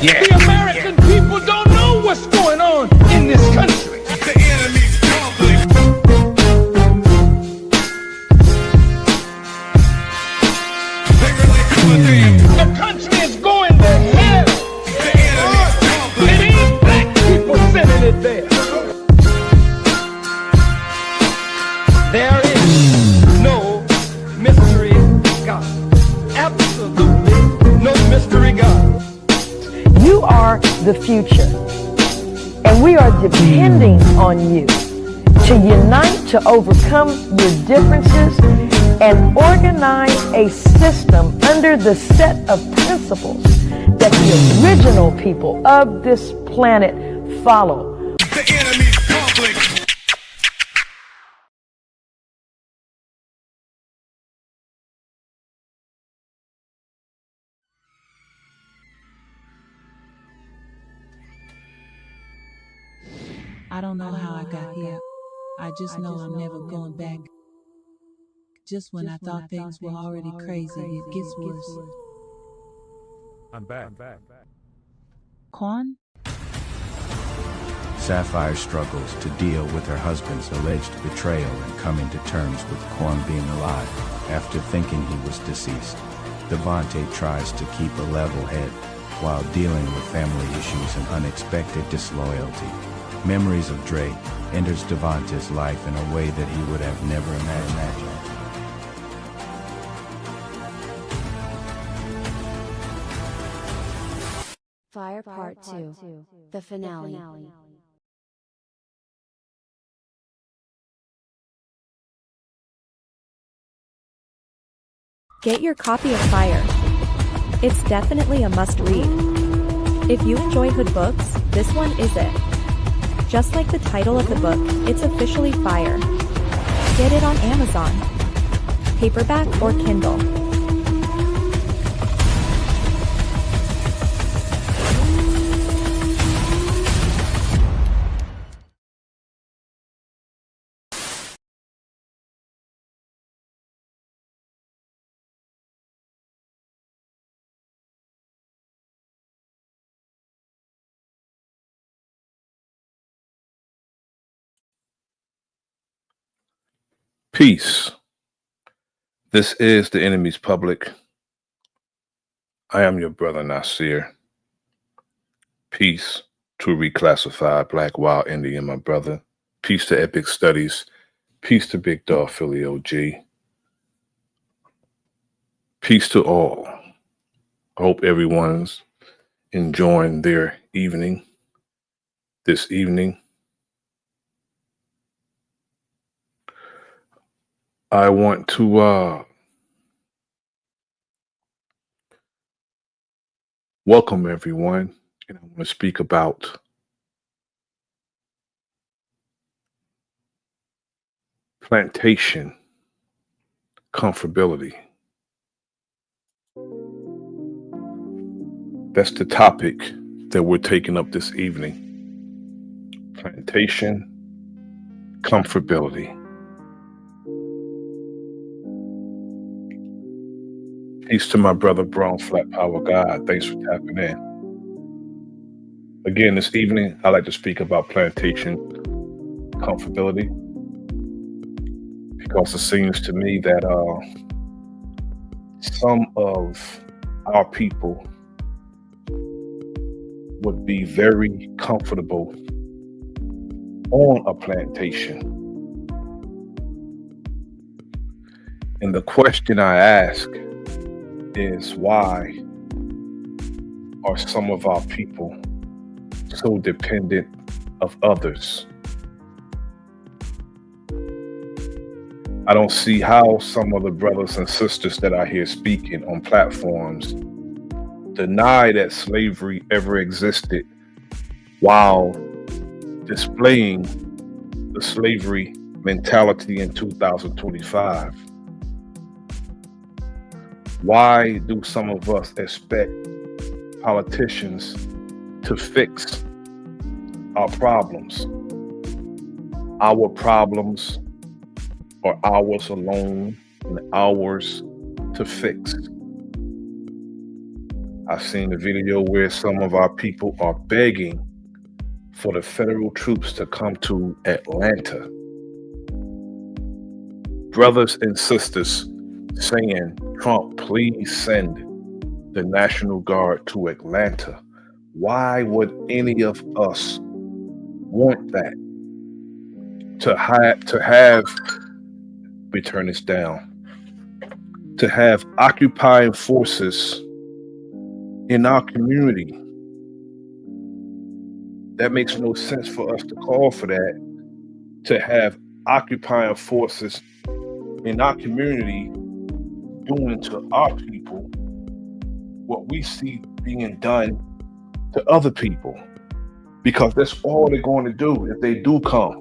The American people don't know what's going on in this country. The enemy's public. The country is going to hell. The enemy's public. It ain't black people sending it there. There is no mystery God. Absolutely no mystery God. You are the future, and we are depending on you to unite, to overcome your differences, and organize a system under the set of principles that the original people of this planet follow. The enemy's public. I don't know how I got here. I just know I'm never going back. Just when I thought things were already crazy, it gets worse. I'm back. Quan? Sapphire struggles to deal with her husband's alleged betrayal and coming to terms with Quan being alive after thinking he was deceased. Devontae tries to keep a level head while dealing with family issues and unexpected disloyalty. Memories of Dre enters Devontae's life in a way that he would have never imagined. Fire Part 2, the finale. Get your copy of Fire. It's definitely a must-read. If you enjoy hood books, this one is it. Just like the title of the book, it's officially Fire. Get it on Amazon, paperback or Kindle. Peace. This is the enemy's public. I am your brother Nasir. Peace to reclassified Black Wild Indian, my brother. Peace to Epic Studies. Peace to Big Dog Philly OG. Peace to all. I hope everyone's enjoying their evening. This evening, I want to welcome everyone, and I want to speak about plantation comfortability. That's the topic that we're taking up this evening. Plantation comfortability. Peace to my brother, Brown Flat Power God. Thanks for tapping in. Again, this evening, I'd like to speak about plantation comfortability because it seems to me that some of our people would be very comfortable on a plantation. And the question I ask is, why are some of our people so dependent of others? I don't see how some of the brothers and sisters that I hear speaking on platforms deny that slavery ever existed while displaying the slavery mentality in 2025. Why do some of us expect politicians to fix our problems? Our problems are ours alone and ours to fix. I've seen the video where some of our people are begging for the federal troops to come to Atlanta. Brothers and sisters saying, Trump, please send the National Guard to Atlanta. Why would any of us want that? To have, we turn this down, to have occupying forces in our community. That makes no sense for us to call for that, to have occupying forces in our community doing to our people what we see being done to other people, because that's all they're going to do if they do come.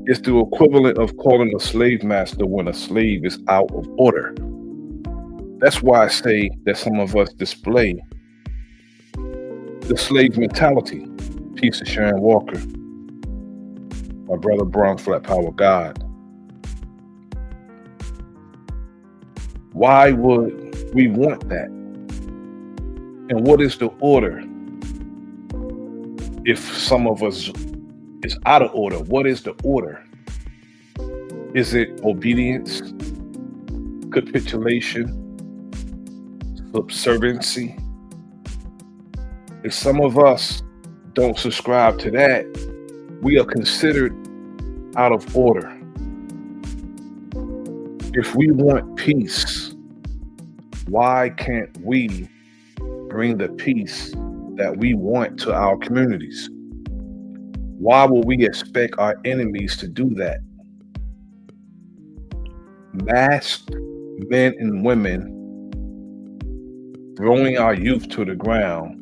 It's the equivalent of calling a slave master when a slave is out of order. That's why I say that some of us display the slave mentality. Peace to Sharon Walker, my brother Bronx Flat Power God. Why would we want that? And what is the order? If some of us is out of order, what is the order? Is it obedience, capitulation, subserviency? If some of us don't subscribe to that, we are considered out of order. If we want peace, why can't we bring the peace that we want to our communities? Why will we expect our enemies to do that? Masked men and women throwing our youth to the ground,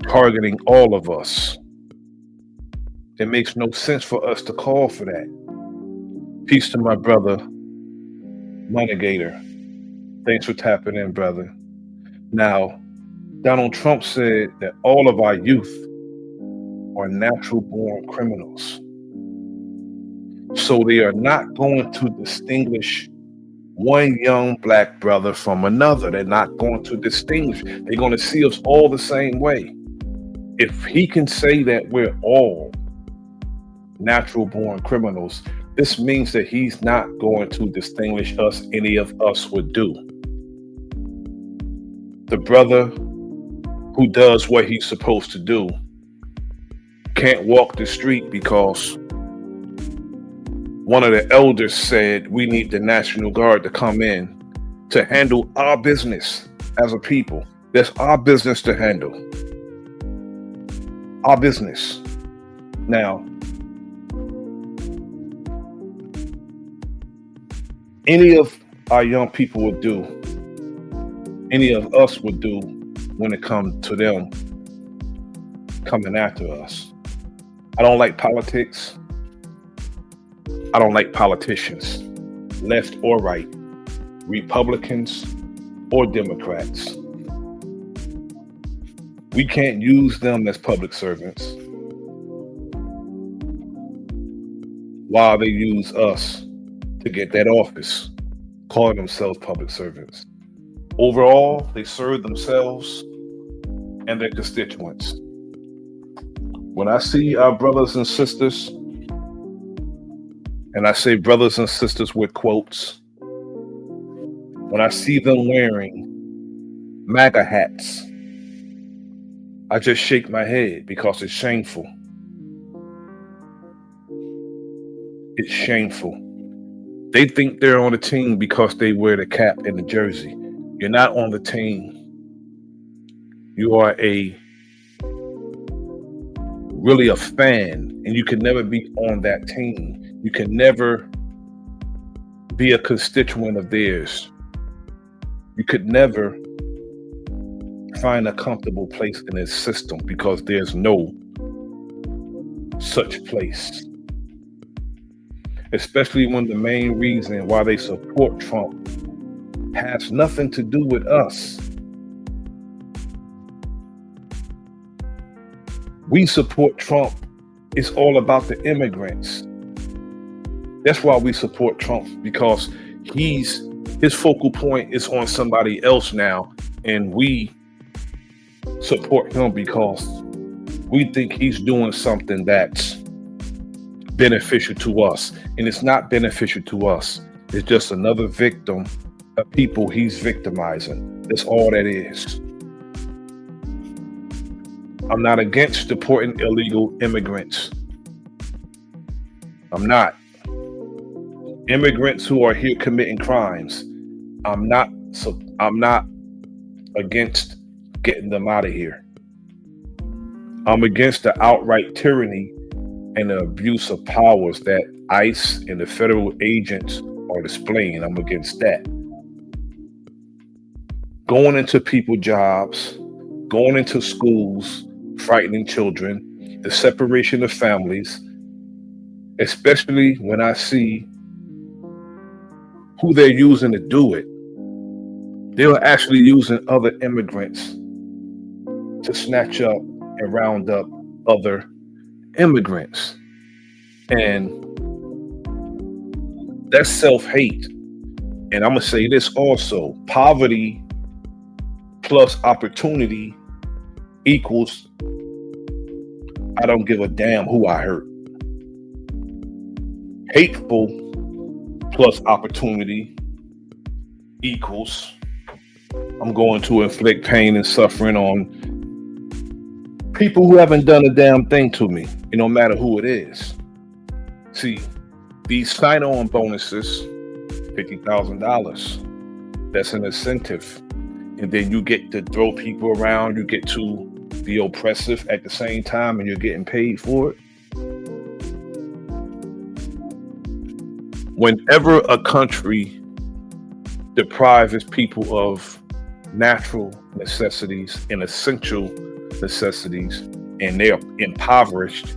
targeting all of us. It makes no sense for us to call for that. Peace to my brother, Monegator. Thanks for tapping in, brother. Now, Donald Trump said that all of our youth are natural born criminals. So they are not going to distinguish one young black brother from another. They're not going to distinguish. They're going to see us all the same way. If he can say that we're all natural born criminals, this means that he's not going to distinguish us, any of us would do. The brother who does what he's supposed to do can't walk the street because one of the elders said we need the National Guard to come in to handle our business as a people. That's our business to handle. Our business. Now, any of our young people would do, any of us would do when it comes to them coming after us. I don't like politics. I don't like politicians, left or right, Republicans or Democrats. We can't use them as public servants while they use us to get that office, calling themselves public servants. Overall, they serve themselves and their constituents. When I see our brothers and sisters, and I say brothers and sisters with quotes, when I see them wearing MAGA hats, I just shake my head because it's shameful. It's shameful. They think they're on the team because they wear the cap and the jersey. You're not on the team. You are really a fan, and you can never be on that team. You can never be a constituent of theirs. You could never find a comfortable place in this system because there's no such place. Especially when the main reason why they support Trump has nothing to do with us. We support Trump. It's all about the immigrants. That's why we support Trump, because his focal point is on somebody else now and we support him because we think he's doing something that's beneficial to us. And it's not beneficial to us. It's just another victim of people he's victimizing. That's all that is. I'm not against deporting illegal immigrants. I'm not. Immigrants who are here committing crimes, I'm not against getting them out of here. I'm against the outright tyranny and the abuse of powers that ICE and the federal agents are displaying. I'm against that. Going into people's jobs, going into schools, frightening children, the separation of families, especially when I see who they're using to do it. They're actually using other immigrants to snatch up and round up other immigrants. And that's self-hate. And I'm going to say this also. Poverty plus opportunity equals I don't give a damn who I hurt. Hateful plus opportunity equals I'm going to inflict pain and suffering on people who haven't done a damn thing to me. It don't matter who it is. See, these sign-on bonuses, $50,000, that's an incentive. And then you get to throw people around, you get to be oppressive at the same time, and you're getting paid for it. Whenever a country deprives its people of natural necessities and essential necessities, and they're impoverished,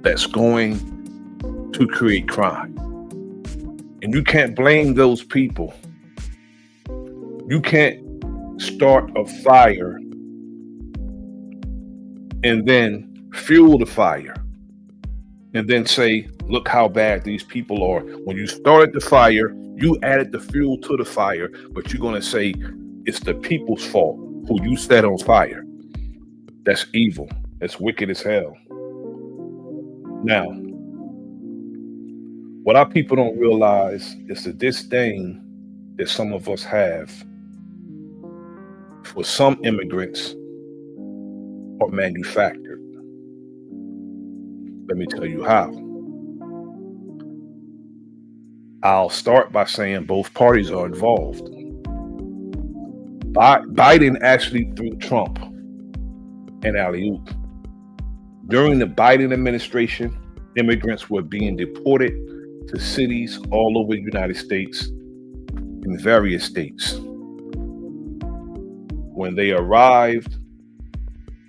that's going to create crime. And you can't blame those people. You can't start a fire and then fuel the fire and then say, look how bad these people are. When you started the fire, you added the fuel to the fire, but you're going to say it's the people's fault who you set on fire. That's evil. That's wicked as hell. Now, what our people don't realize is the disdain that some of us have for some immigrants are manufactured. Let me tell you how. I'll start by saying both parties are involved. Biden actually threw Trump an alley-oop. During the Biden administration, immigrants were being deported to cities all over the United States, in various states. When they arrived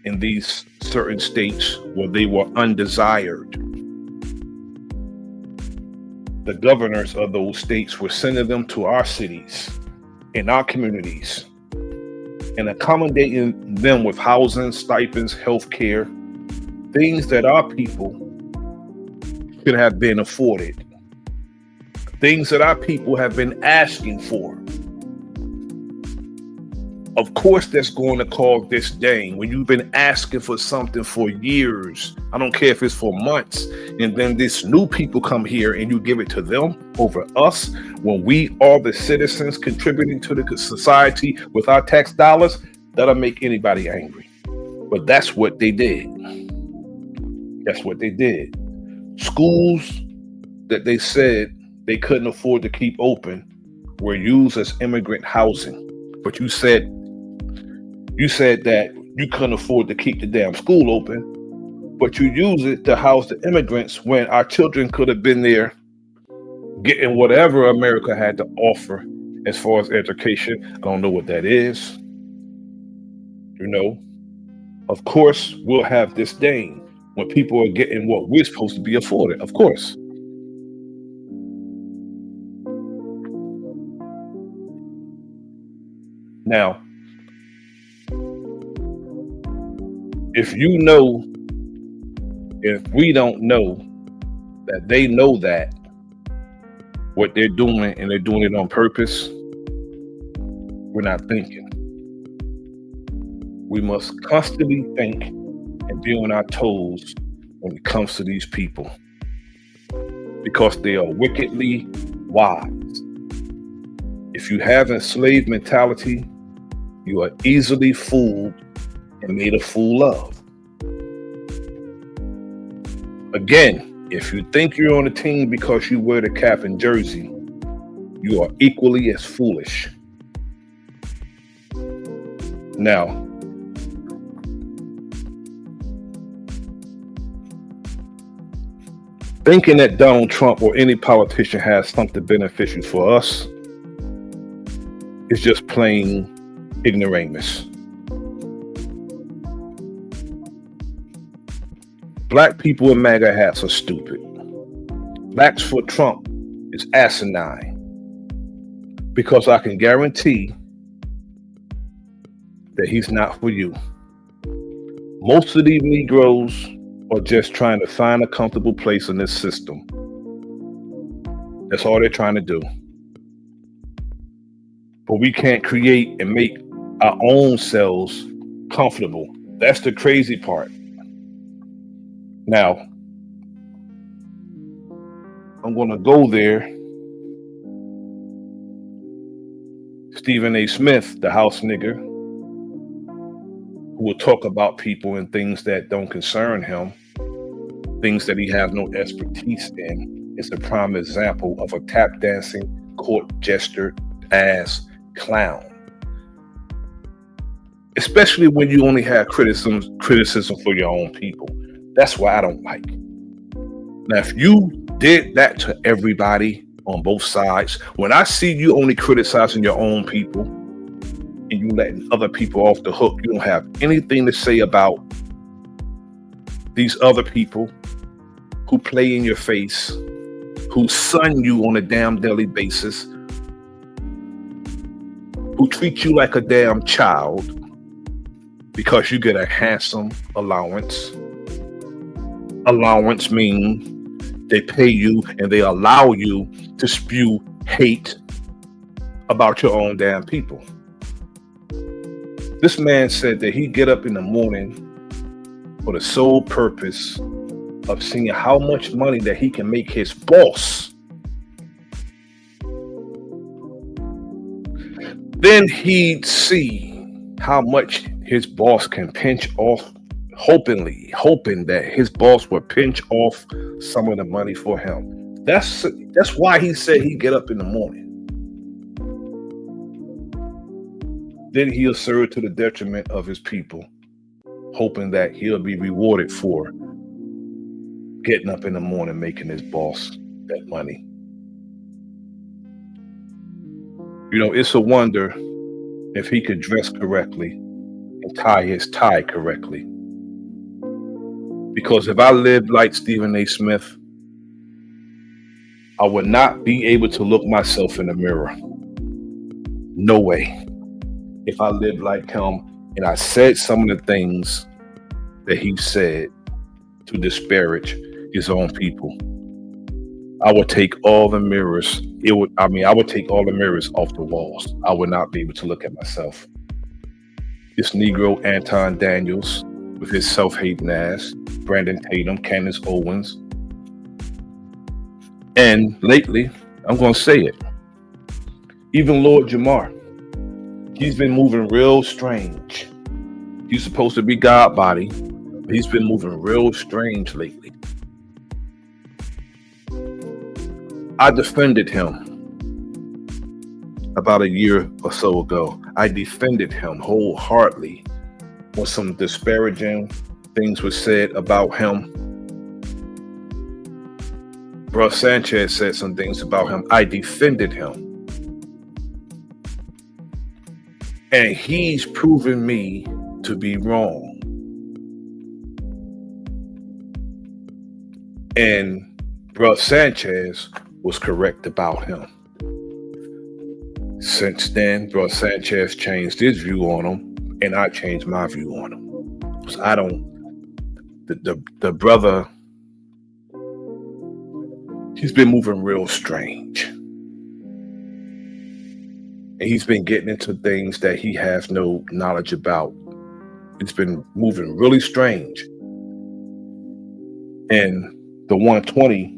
in these certain states where they were undesired, the governors of those states were sending them to our cities, in our communities, and accommodating them with housing, stipends, health care, things that our people should have been afforded, things that our people have been asking for. Of course, that's going to cause disdain when you've been asking for something for years. I don't care if it's for months. And then this new people come here and you give it to them over us when we are the citizens contributing to the society with our tax dollars. That'll make anybody angry. But that's what they did. That's what they did. Schools that they said they couldn't afford to keep open were used as immigrant housing. But you said that you couldn't afford to keep the damn school open, but you use it to house the immigrants when our children could have been there getting whatever America had to offer as far as education. I don't know what that is. You know, of course, we'll have disdain when people are getting what we're supposed to be afforded, of course. Now, if we don't know that they know that what they're doing and they're doing it on purpose, we're not thinking. We must constantly think and be on our toes when it comes to these people because they are wickedly wise. If you have a slave mentality, you are easily fooled and made a fool of. Again, if you think you're on a team because you wear the cap and jersey, you are equally as foolish. Now, thinking that Donald Trump or any politician has something beneficial for us is just plain ignoramus. Black people in MAGA hats are stupid. Blacks for Trump is asinine. Because I can guarantee that he's not for you. Most of these Negroes are just trying to find a comfortable place in this system. That's all they're trying to do. But we can't create and make our own selves comfortable. That's the crazy part. Now, I'm going to go there. Stephen A. Smith, the house nigger, who will talk about people and things that don't concern him, things that he has no expertise in, is a prime example of a tap dancing, court jester ass clown. Especially when you only have criticism for your own people. That's why I don't like. Now, if you did that to everybody on both sides, when I see you only criticizing your own people and you letting other people off the hook, you don't have anything to say about these other people who play in your face, who sun you on a damn daily basis, who treat you like a damn child because you get a handsome allowance. Allowance means they pay you and they allow you to spew hate about your own damn people. This man said that he get up in the morning for the sole purpose of seeing how much money that he can make his boss. Then he'd see how much his boss can pinch off, hoping that his boss would pinch off some of the money for him. That's why he said he'd get up in the morning. Then he'll serve to the detriment of his people, hoping that he'll be rewarded for getting up in the morning, making his boss that money. You know, it's a wonder if he could dress correctly and tie his tie correctly. Because if I lived like Stephen A. Smith, I would not be able to look myself in the mirror. No way. If I lived like him and I said some of the things that he said to disparage his own people, I would take all the mirrors. I would take all the mirrors off the walls. I would not be able to look at myself. This Negro Anton Daniels with his self-hating ass, Brandon Tatum, Candace Owens, and lately, I'm going to say it, even Lord Jamar, he's been moving real strange. He's supposed to be God body, but he's been moving real strange lately. I defended him about a year or so ago. I defended him wholeheartedly when some disparaging things were said about him. Bro Sanchez said some things about him. I defended him. And he's proven me to be wrong. And Bro Sanchez was correct about him. Since then, Bro Sanchez changed his view on him, and I changed my view on him. Because I don't, the brother, he's been moving real strange. And he's been getting into things that he has no knowledge about. It's been moving really strange. And the 120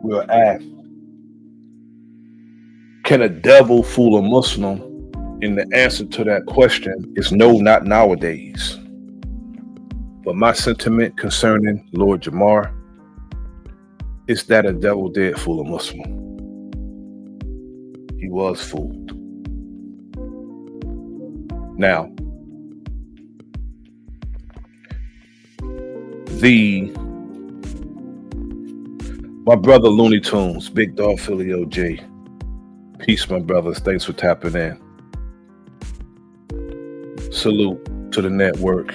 will ask, can a devil fool a Muslim? And the answer to that question is no, not nowadays. But my sentiment concerning Lord Jamar is that a devil did fool a Muslim. He was fooled. Now, my brother Looney Tunes, Big Dog Philly OJ. Peace, my brothers. Thanks for tapping in. Salute to the network.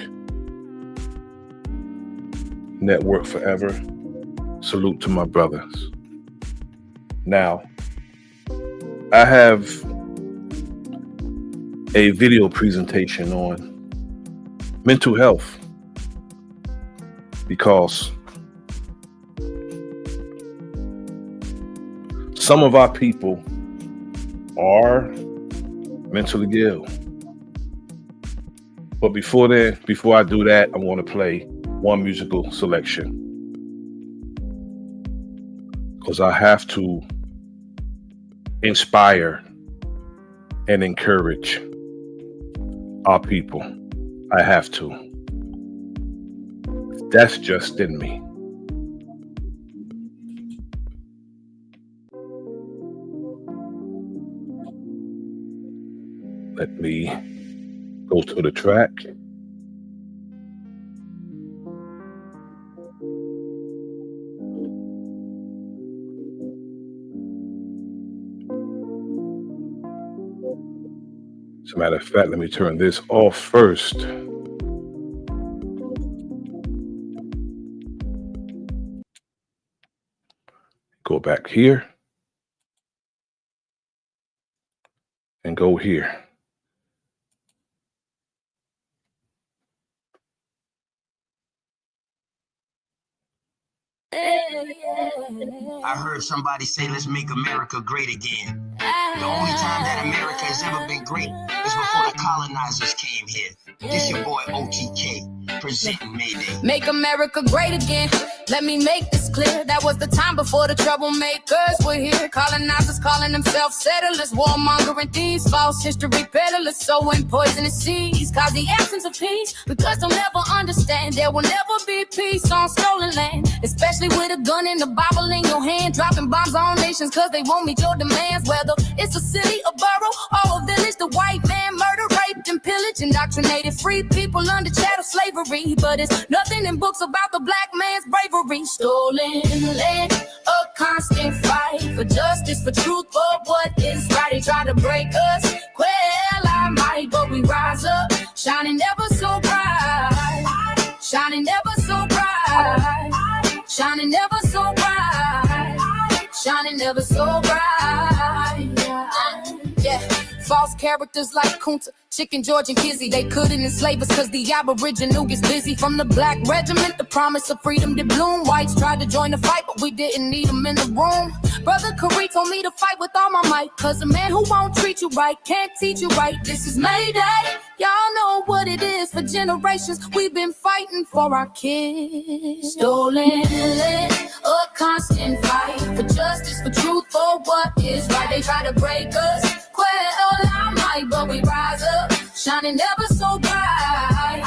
Network forever. Salute to my brothers. Now, I have a video presentation on mental health because some of our people are mentally ill. But before I do that, I want to play one musical selection because I have to inspire and encourage our people. I have to. That's just in me. Let me go to the track. As a matter of fact, let me turn this off first. Go back here and go here. I heard somebody say, let's make America great again. The only time that America has ever been great is before the colonizers came here. This your boy OTK, presenting Mayday. Make America great again. Let me make this clear. That was the time before the troublemakers were here. Colonizers calling themselves settlers, warmongering thieves, false history peddlers, sowing poisonous seeds, cause the absence of peace. Because they'll never understand there will never be peace on stolen land, especially with a gun and a Bible in your hand, dropping bombs on nations cause they won't meet your demands. Whether it's a city, a borough, or a village, the white man murder, raped, and pillaged, indoctrinated, free people under chattel slavery. But it's nothing in books about the black man's bravery. Stolen land, a constant fight for justice, for truth, for what is right. They try to break us, quell our might, but we rise up, shining ever so bright, shining ever so bright, shining ever so bright, shining ever so bright. Yeah. False characters like Kunta, Chicken George, and Kizzy. They couldn't enslave us cause the aboriginal gets busy. From the black regiment, the promise of freedom did bloom. Whites tried to join the fight, but we didn't need them in the room. Brother Curry told me to fight with all my might, cause a man who won't treat you right can't teach you right. This is Mayday. Y'all know what it is. For generations we've been fighting for our kids. Stolen land, a constant fight for justice, for truth, for what is right. They try to break us, quell our might, but we rise up, shining ever so bright,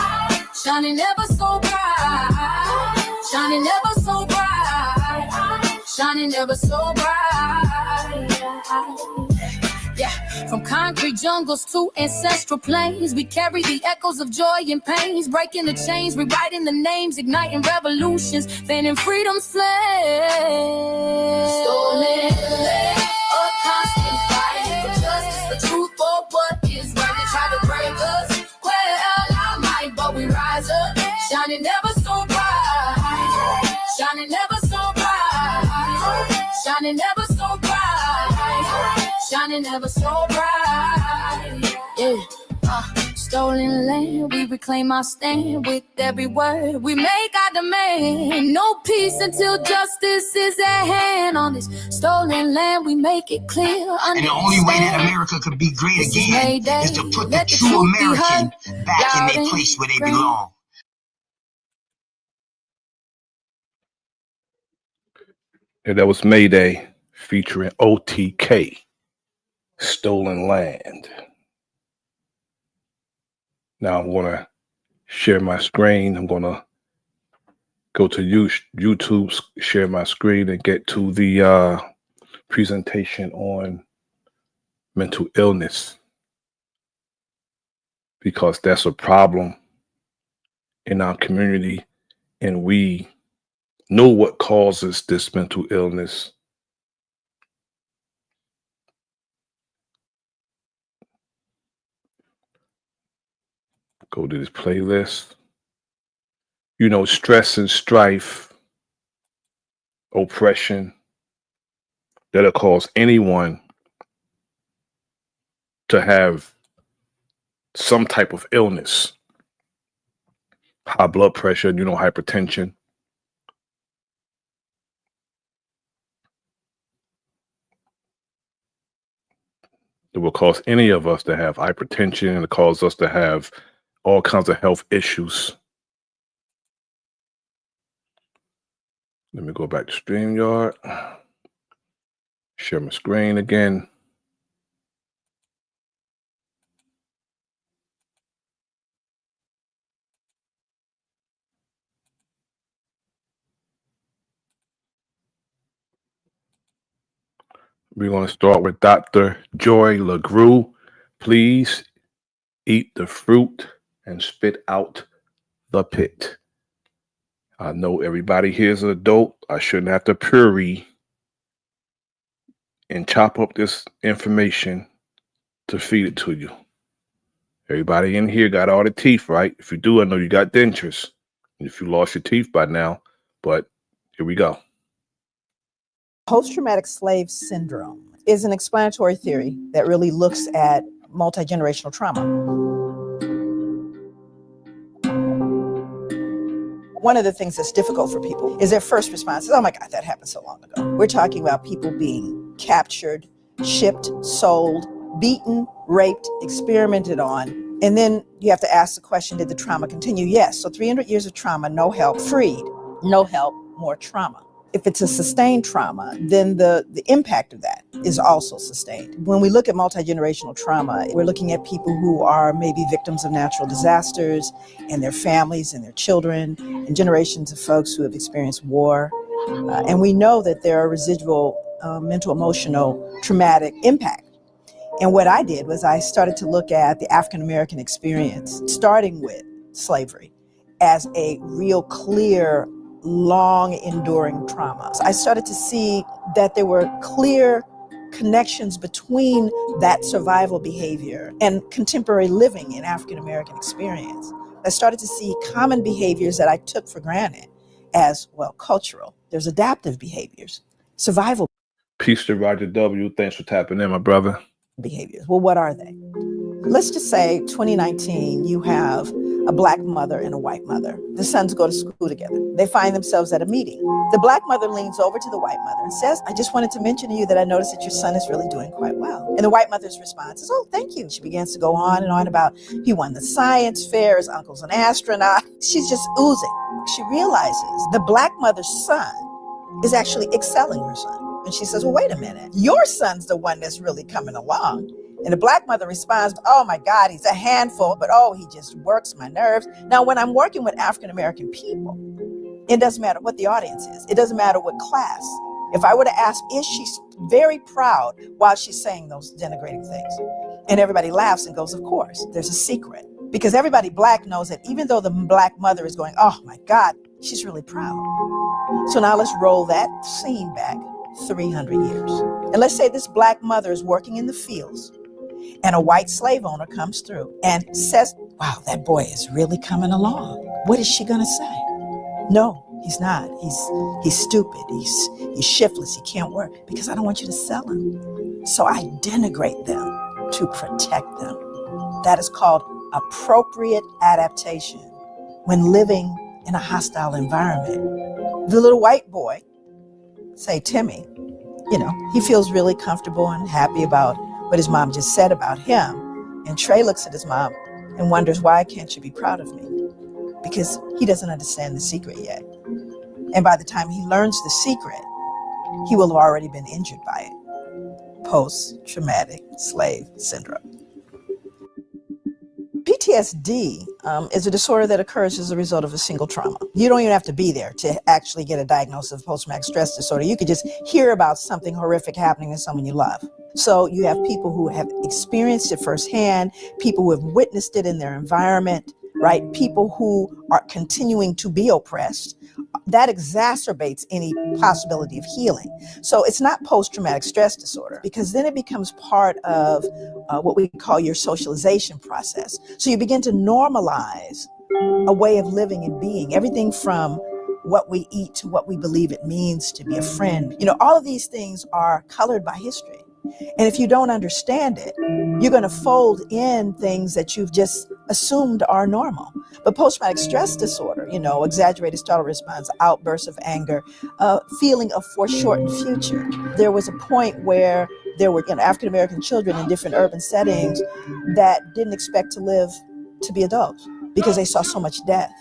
shining ever so bright, shining ever so bright, shining ever so bright. Yeah, from concrete jungles to ancestral plains, we carry the echoes of joy and pains, breaking the chains, rewriting the names, igniting revolutions, fanning freedom's flame. Stolen land, a constant fight for justice, for truth, for what is right. They try to break us, quell our might, but we rise up, shining ever so bright, shining ever so bright, shining ever so bright, shining ever so bright. Yeah. stolen land. We reclaim our stand with every word. We make our demand. No peace until justice is at hand. On this stolen land, we make it clear. And the only way that America could be great again is to put the true American back in their place where they belong. And that was Mayday featuring OTK, Stolen Land. Now I'm going to share my screen. I'm going to go to YouTube, share my screen, and get to the presentation on mental illness, because that's a problem in our community, and we know what causes this mental illness. Go to this playlist. You know, stress and strife, oppression, that'll cause anyone to have some type of illness. High blood pressure, you know, hypertension. It will cause any of us to have hypertension, and it cause us to have all kinds of health issues. Let me go back to StreamYard. Share my screen again. We're going to start with Dr. Joy LaGrue. Please eat the fruit and spit out the pit. I know everybody here is an adult. I shouldn't have to puree and chop up this information to feed it to you. Everybody in here got all the teeth, right? If you do, I know you got dentures. And if you lost your teeth by now, but here we go. Post-traumatic slave syndrome is an explanatory theory that really looks at multi-generational trauma. One of the things that's difficult for people is their first response is, oh my God, that happened so long ago. We're talking about people being captured, shipped, sold, beaten, raped, experimented on. And then you have to ask the question, did the trauma continue? Yes. So 300 years of trauma, no help, freed, no help, more trauma. If it's a sustained trauma, then the impact of that is also sustained. When we look at multi-generational trauma, we're looking at people who are maybe victims of natural disasters and their families and their children and generations of folks who have experienced war. And we know that there are residual mental, emotional, traumatic impact. And what I did was I started to look at the African-American experience, starting with slavery, as a real clear, long enduring trauma. I started to see that there were clear connections between that survival behavior and contemporary living in African-American experience. I started to see common behaviors that I took for granted as, well, cultural. There's adaptive behaviors, survival. Peace to Roger W. Thanks for tapping in, my brother. Behaviors. Well, what are they? Let's just say 2019, you have a Black mother and a white mother. The sons go to school together. They find themselves at a meeting. The Black mother leans over to the white mother and says, I just wanted to mention to you that I noticed that your son is really doing quite well. And the white mother's response is, oh, thank you. She begins to go on and on about he won the science fair, his uncle's an astronaut. She's just oozing. She realizes the Black mother's son is actually excelling her son. And she says, well, wait a minute. Your son's the one that's really coming along. And the Black mother responds, oh my God, he's a handful, but oh, he just works my nerves. Now, when I'm working with African-American people, it doesn't matter what the audience is. It doesn't matter what class. If I were to ask, is she very proud while she's saying those denigrating things? And everybody laughs and goes, of course, there's a secret. Because everybody Black knows that even though the Black mother is going, oh my God, she's really proud. So now let's roll that scene back 300 years. And let's say this Black mother is working in the fields and a white slave owner comes through and says, wow, that boy is really coming along. What is she gonna say? No, he's not. He's stupid. He's shiftless. He can't work because I don't want you to sell him. So I denigrate them to protect them. That is called appropriate adaptation when living in a hostile environment. The little white boy, say Timmy, he feels really comfortable and happy about what his mom just said about him. And Trey looks at his mom and wonders, why can't you be proud of me? Because he doesn't understand the secret yet. And by the time he learns the secret, he will have already been injured by it. Post-traumatic slave syndrome. PTSD is a disorder that occurs as a result of a single trauma. You don't even have to be there to actually get a diagnosis of post-traumatic stress disorder. You could just hear about something horrific happening to someone you love. So you have people who have experienced it firsthand, people who have witnessed it in their environment, right? People who are continuing to be oppressed. That exacerbates any possibility of healing. So it's not post-traumatic stress disorder, because then it becomes part of what we call your socialization process. So you begin to normalize a way of living and being, everything from what we eat to what we believe it means to be a friend. All of these things are colored by history. And if you don't understand it, you're going to fold in things that you've just assumed are normal. But post-traumatic stress disorder, exaggerated startle response, outbursts of anger, feeling of foreshortened future. There was a point where there were African-American children in different urban settings that didn't expect to live to be adults because they saw so much death,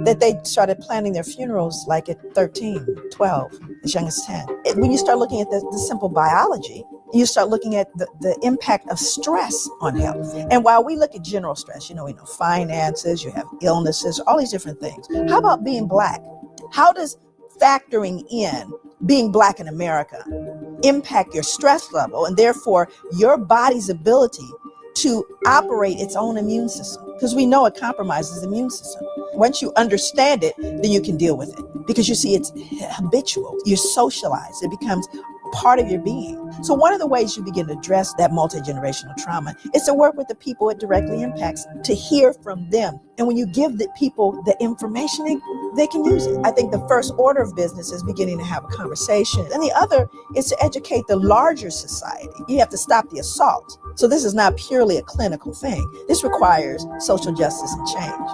that they started planning their funerals like at 13, 12, as young as 10. When you start looking at the simple biology, you start looking at the impact of stress on health. And while we look at general stress, we know finances, you have illnesses, all these different things. How about being Black? How does factoring in being Black in America impact your stress level and therefore your body's ability to operate its own immune system? Because we know it compromises the immune system. Once you understand it, then you can deal with it, because you see it's habitual. You're socialized. It becomes part of your being. So one of the ways you begin to address that multi-generational trauma is to work with the people it directly impacts, to hear from them. And when you give the people the information, they can use it. I think the first order of business is beginning to have a conversation. And the other is to educate the larger society. You have to stop the assault. So this is not purely a clinical thing. This requires social justice and change.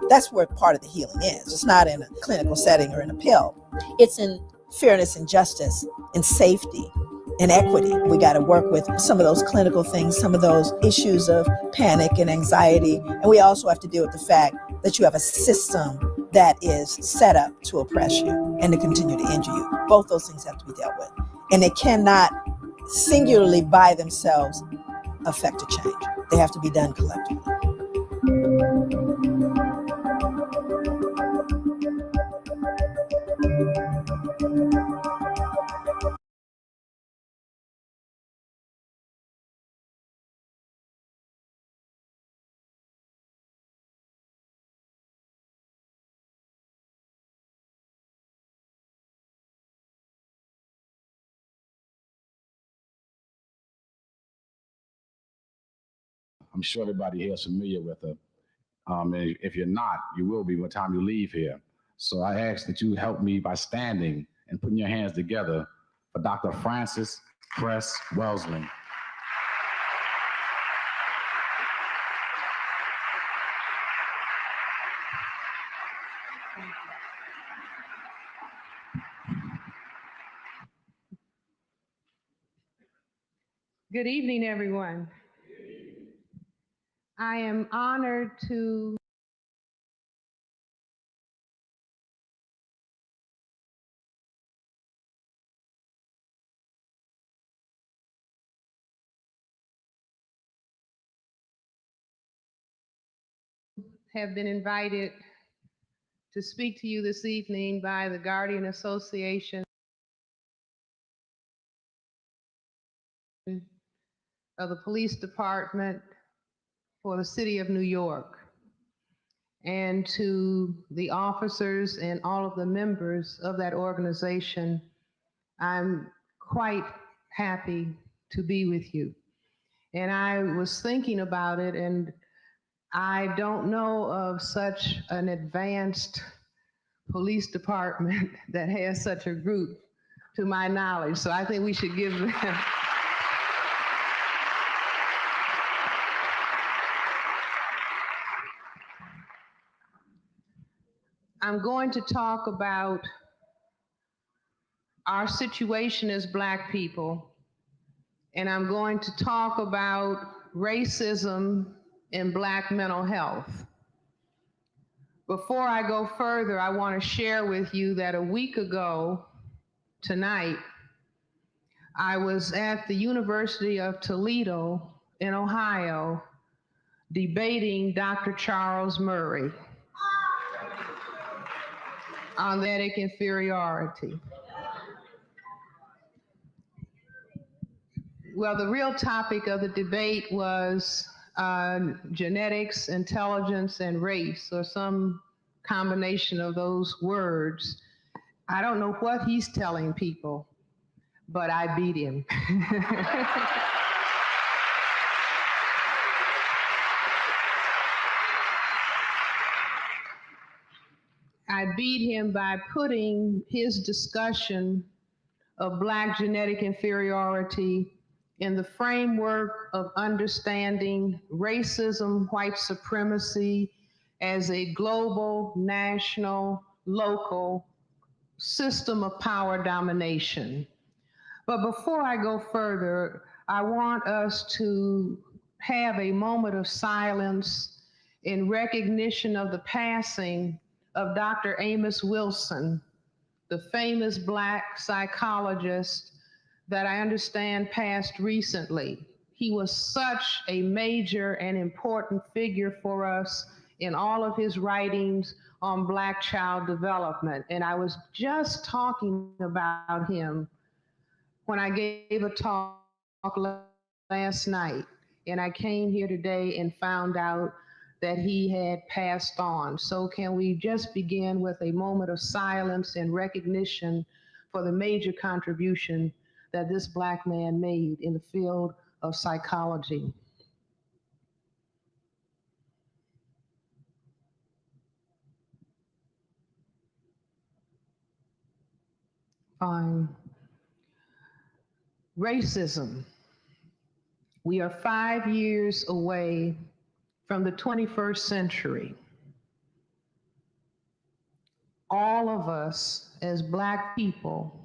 That's where part of the healing is. It's not in a clinical setting or in a pill. It's in fairness and justice and safety and equity. We got to work with some of those clinical things, some of those issues of panic and anxiety. And we also have to deal with the fact that you have a system that is set up to oppress you and to continue to injure you. Both those things have to be dealt with. And they cannot singularly by themselves affect a change. They have to be done collectively. I'm sure everybody here is familiar with her. And if you're not, you will be by the time you leave here. So I ask that you help me by standing and putting your hands together for Dr. Frances Cress Welsing. Good evening, everyone. I am honored to have been invited to speak to you this evening by the Guardian Association of the Police Department for the City of New York, and to the officers and all of the members of that organization. I'm quite happy to be with you. And I was thinking about it, and I don't know of such an advanced police department that has such a group, to my knowledge. So I think we should give them. I'm going to talk about our situation as Black people, and I'm going to talk about racism in Black mental health. Before I go further, I want to share with you that a week ago tonight, I was at the University of Toledo in Ohio debating Dr. Charles Murray on genetic inferiority. Well, the real topic of the debate was genetics, intelligence, and race, or some combination of those words. I don't know what he's telling people, but I beat him. I beat him by putting his discussion of Black genetic inferiority in the framework of understanding racism, white supremacy as a global, national, local system of power domination. But before I go further, I want us to have a moment of silence in recognition of the passing of Dr. Amos Wilson, the famous Black psychologist that I understand passed recently. He was such a major and important figure for us in all of his writings on Black child development. And I was just talking about him when I gave a talk last night. And I came here today and found out that he had passed on. So can we just begin with a moment of silence and recognition for the major contribution that this Black man made in the field of psychology. Fine. Racism. We are 5 years away from the 21st century. All of us as Black people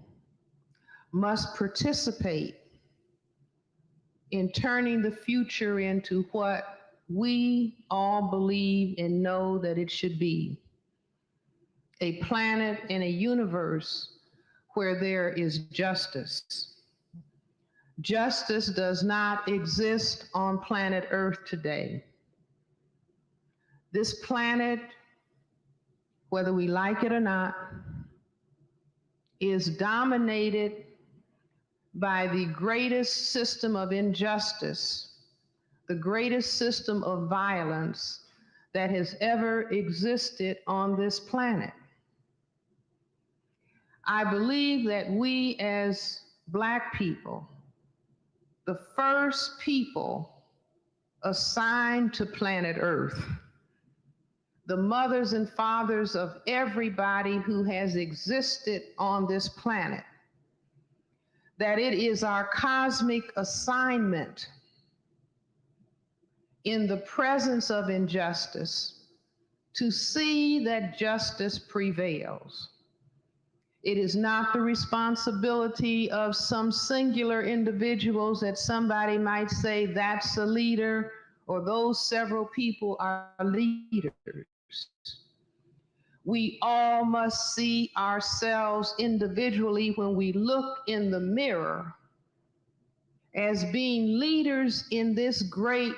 must participate in turning the future into what we all believe and know that it should be. A planet and a universe where there is justice. Justice does not exist on planet Earth today. This planet, whether we like it or not, is dominated by the greatest system of injustice, the greatest system of violence that has ever existed on this planet. I believe that we as Black people, the first people assigned to planet Earth, the mothers and fathers of everybody who has existed on this planet, that it is our cosmic assignment in the presence of injustice to see that justice prevails. It is not the responsibility of some singular individuals that somebody might say that's a leader or those several people are leaders. We all must see ourselves individually when we look in the mirror as being leaders in this great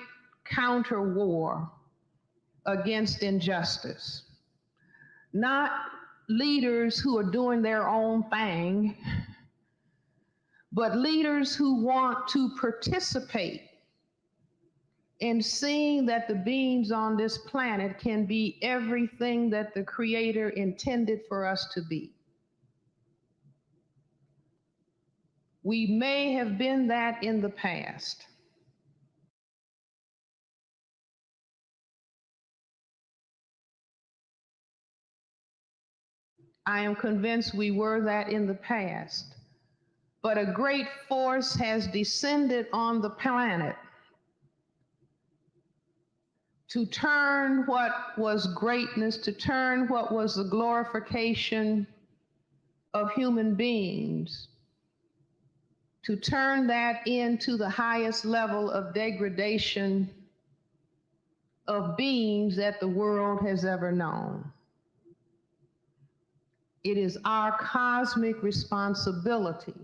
counter war against injustice. Not leaders who are doing their own thing, but leaders who want to participate in seeing that the beings on this planet can be everything that the Creator intended for us to be. We may have been that in the past. I am convinced we were that in the past. But a great force has descended on the planet to turn what was greatness, to turn what was the glorification of human beings, to turn that into the highest level of degradation of beings that the world has ever known. It is our cosmic responsibility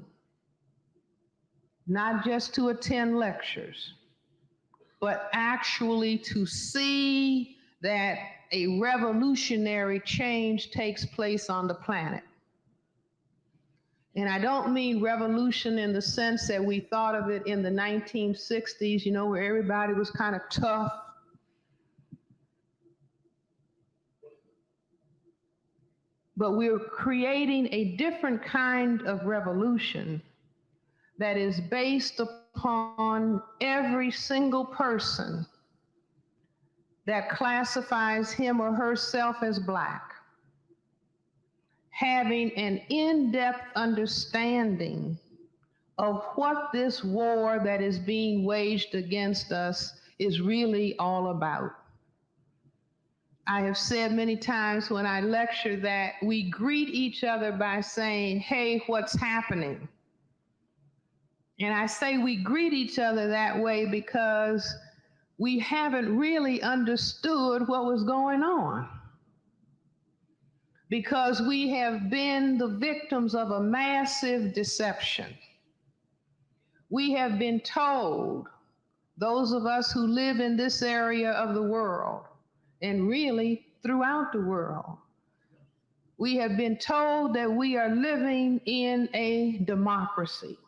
not just to attend lectures, but actually to see that a revolutionary change takes place on the planet. And I don't mean revolution in the sense that we thought of it in the 1960s, you know, where everybody was kind of tough. But we're creating a different kind of revolution that is based upon every single person that classifies him or herself as Black having an in-depth understanding of what this war that is being waged against us is really all about. I have said many times when I lecture that we greet each other by saying, "Hey, what's happening?" And I say we greet each other that way because we haven't really understood what was going on. Because we have been the victims of a massive deception. We have been told, those of us who live in this area of the world, and really throughout the world, we have been told that we are living in a democracy.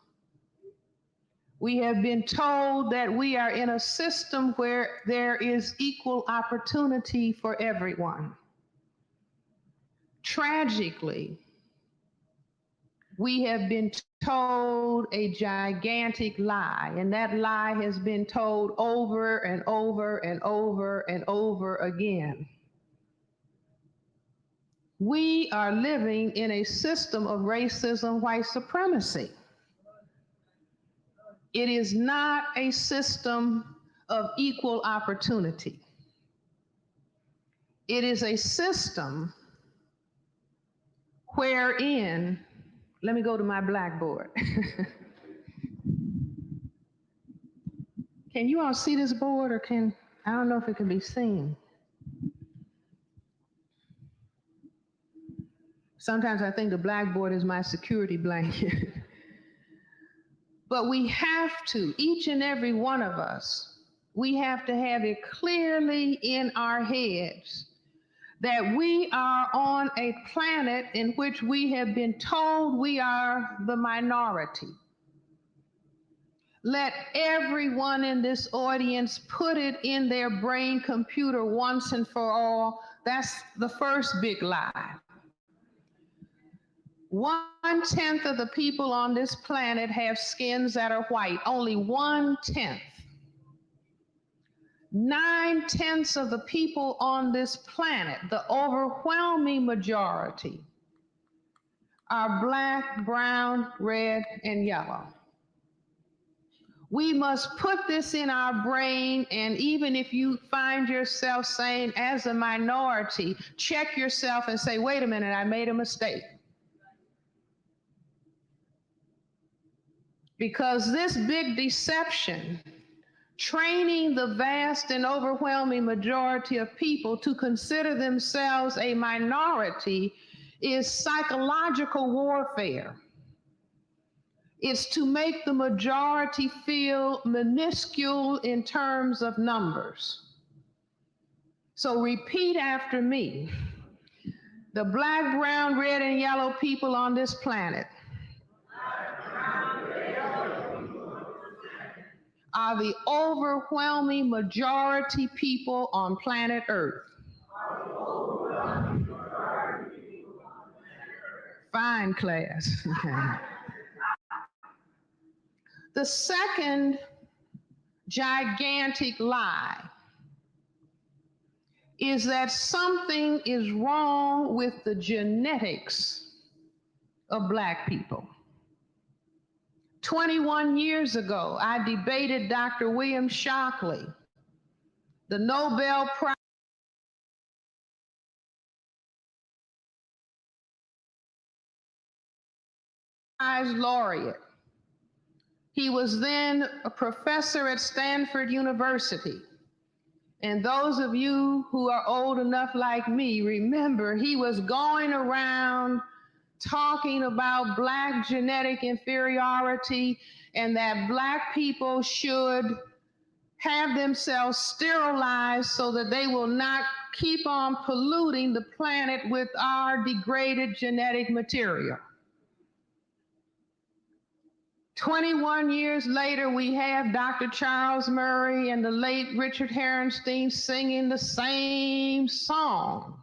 We have been told that we are in a system where there is equal opportunity for everyone. Tragically, we have been told a gigantic lie, and that lie has been told over and over and over and over again. We are living in a system of racism, white supremacy. It is not a system of equal opportunity. It is a system wherein, let me go to my blackboard. Can you all see this board, or I don't know if it can be seen. Sometimes I think the blackboard is my security blanket. But we have to, each and every one of us, we have to have it clearly in our heads that we are on a planet in which we have been told we are the minority. Let everyone in this audience put it in their brain computer once and for all. That's the first big lie. 1/10 of the people on this planet have skins that are white, only 1/10. 9/10 of the people on this planet, the overwhelming majority, are Black, brown, red, and yellow. We must put this in our brain, and even if you find yourself saying, as a minority, check yourself and say, wait a minute, I made a mistake. Because this big deception, training the vast and overwhelming majority of people to consider themselves a minority, is psychological warfare. It's to make the majority feel minuscule in terms of numbers. So repeat after me. The Black, brown, red, and yellow people on this planet are the overwhelming majority people on planet Earth. Fine, class. The second gigantic lie is that something is wrong with the genetics of Black people. 21 years ago, I debated Dr. William Shockley the Nobel Prize laureate. He was then a professor at Stanford University. And those of you who are old enough like me remember he was going around talking about Black genetic inferiority and that Black people should have themselves sterilized so that they will not keep on polluting the planet with our degraded genetic material. 21 years later, we have Dr. Charles Murray and the late Richard Herrenstein singing the same song.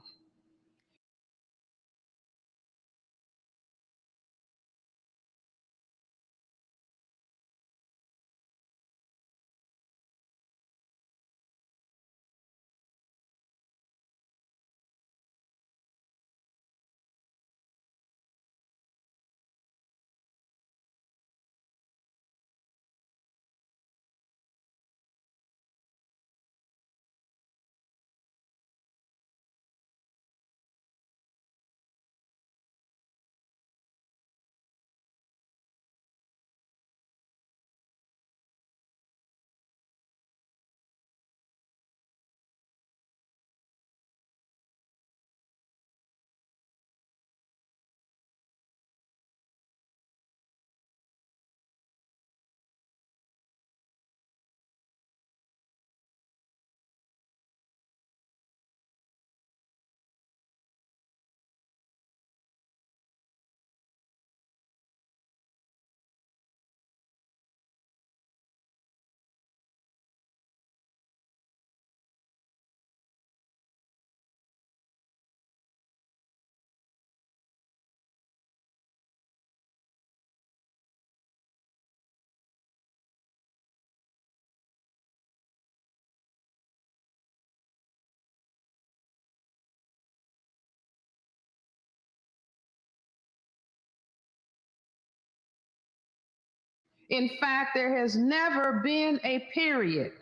In fact, there has never been a period,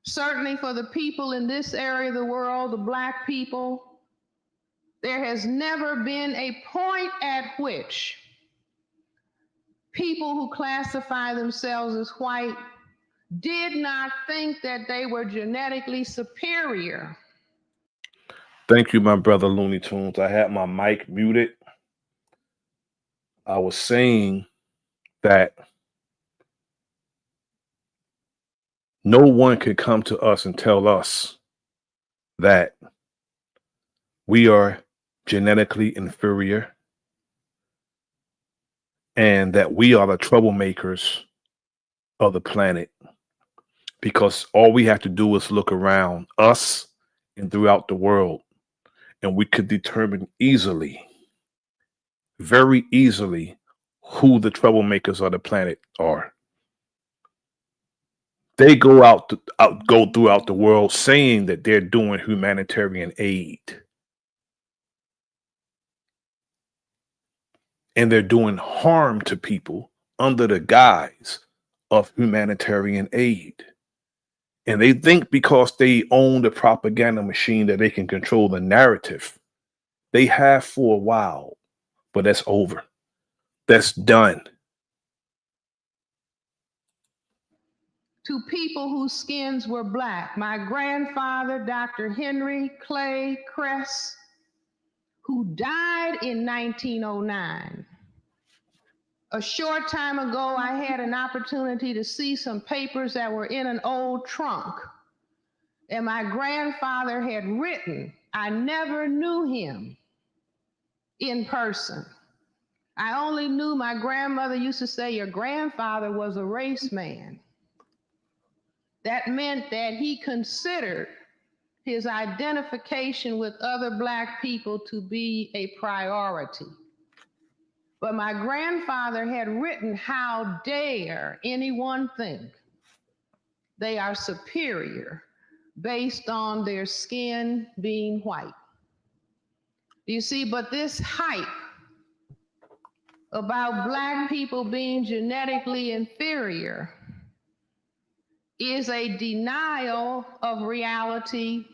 certainly for the people in this area of the world, the Black people, there has never been a point at which people who classify themselves as white did not think that they were genetically superior. Thank you, my brother Looney Tunes. I had my mic muted. I was saying that no one can come to us and tell us that we are genetically inferior and that we are the troublemakers of the planet, because all we have to do is look around us and throughout the world, and we could determine easily, very easily, who the troublemakers of the planet are. They go throughout the world saying that they're doing humanitarian aid, and they're doing harm to people under the guise of humanitarian aid. And they think because they own the propaganda machine that they can control the narrative. They have for a while, but that's over. That's done. To people whose skins were Black. My grandfather, Dr. Henry Clay Kress, who died in 1909. A short time ago, I had an opportunity to see some papers that were in an old trunk. And my grandfather had written, I never knew him in person. I only knew, my grandmother used to say, your grandfather was a race man. That meant that he considered his identification with other Black people to be a priority. But my grandfather had written, how dare anyone think they are superior based on their skin being white. You see, but this hype about Black people being genetically inferior is a denial of reality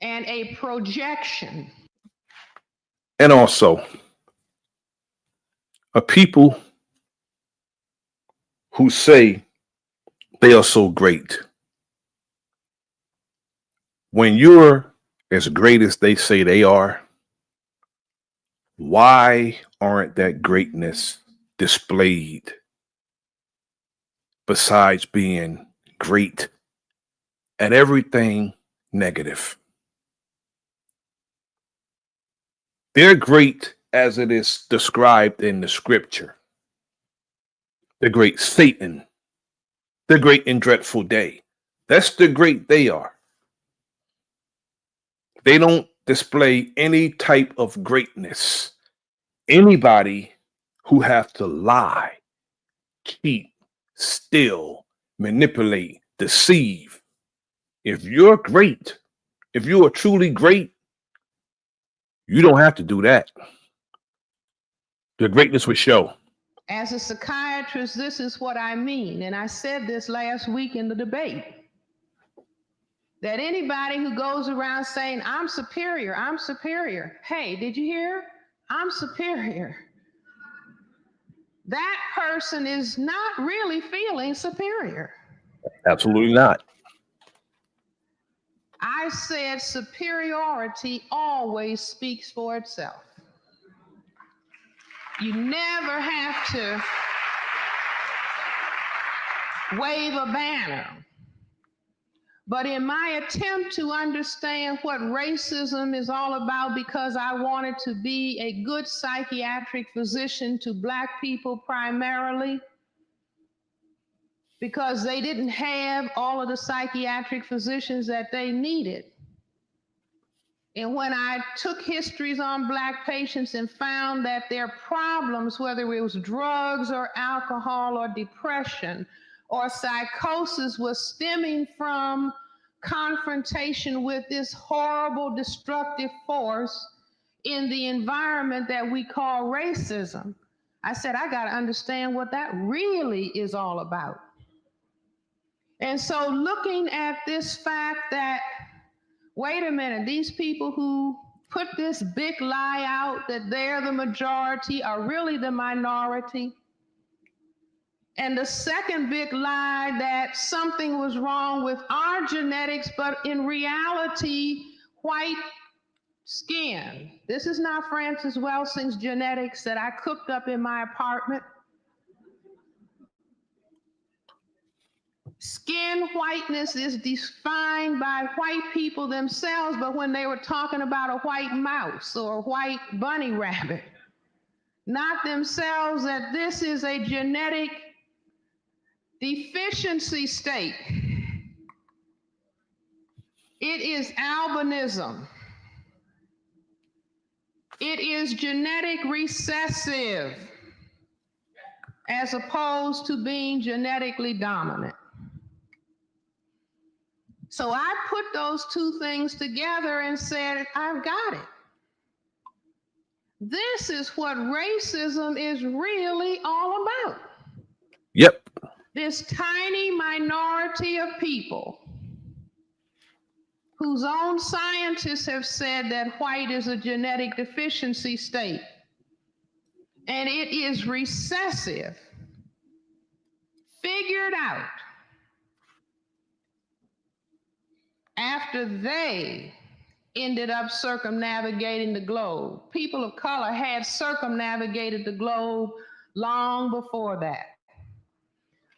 and a projection. And also, a people who say they are so great. When you're as great as they say they are, why aren't that greatness displayed besides being great at everything negative? They're great as it is described in the scripture. The great Satan, the great and dreadful day. That's the great they are. They don't display any type of greatness. Anybody who have to lie, cheat, steal, manipulate, deceive. If you're great, if you are truly great, you don't have to do that. The greatness would show. As a psychiatrist, this is what I mean, and I said this last week in the debate, that anybody who goes around saying, I'm superior, hey, did you hear? I'm superior. That person is not really feeling superior. Absolutely not. I said superiority always speaks for itself. You never have to wave a banner. But in my attempt to understand what racism is all about, because I wanted to be a good psychiatric physician to Black people primarily, because they didn't have all of the psychiatric physicians that they needed. And when I took histories on Black patients and found that their problems, whether it was drugs or alcohol or depression or psychosis, was stemming from confrontation with this horrible, destructive force in the environment that we call racism, I said, I got to understand what that really is all about. And so looking at this fact that, wait a minute, these people who put this big lie out that they're the majority are really the minority. And the second big lie that something was wrong with our genetics, but in reality, white skin. This is not Francis Welsing's genetics that I cooked up in my apartment. Skin whiteness is defined by white people themselves, but when they were talking about a white mouse or a white bunny rabbit, not themselves, that this is a genetic deficiency state. It is albinism. It is genetic recessive as opposed to being genetically dominant. So I put those two things together and said, I've got it. This is what racism is really all about. Yep. This tiny minority of people whose own scientists have said that white is a genetic deficiency state, and it is recessive, figured out after they ended up circumnavigating the globe. People of color had circumnavigated the globe long before that.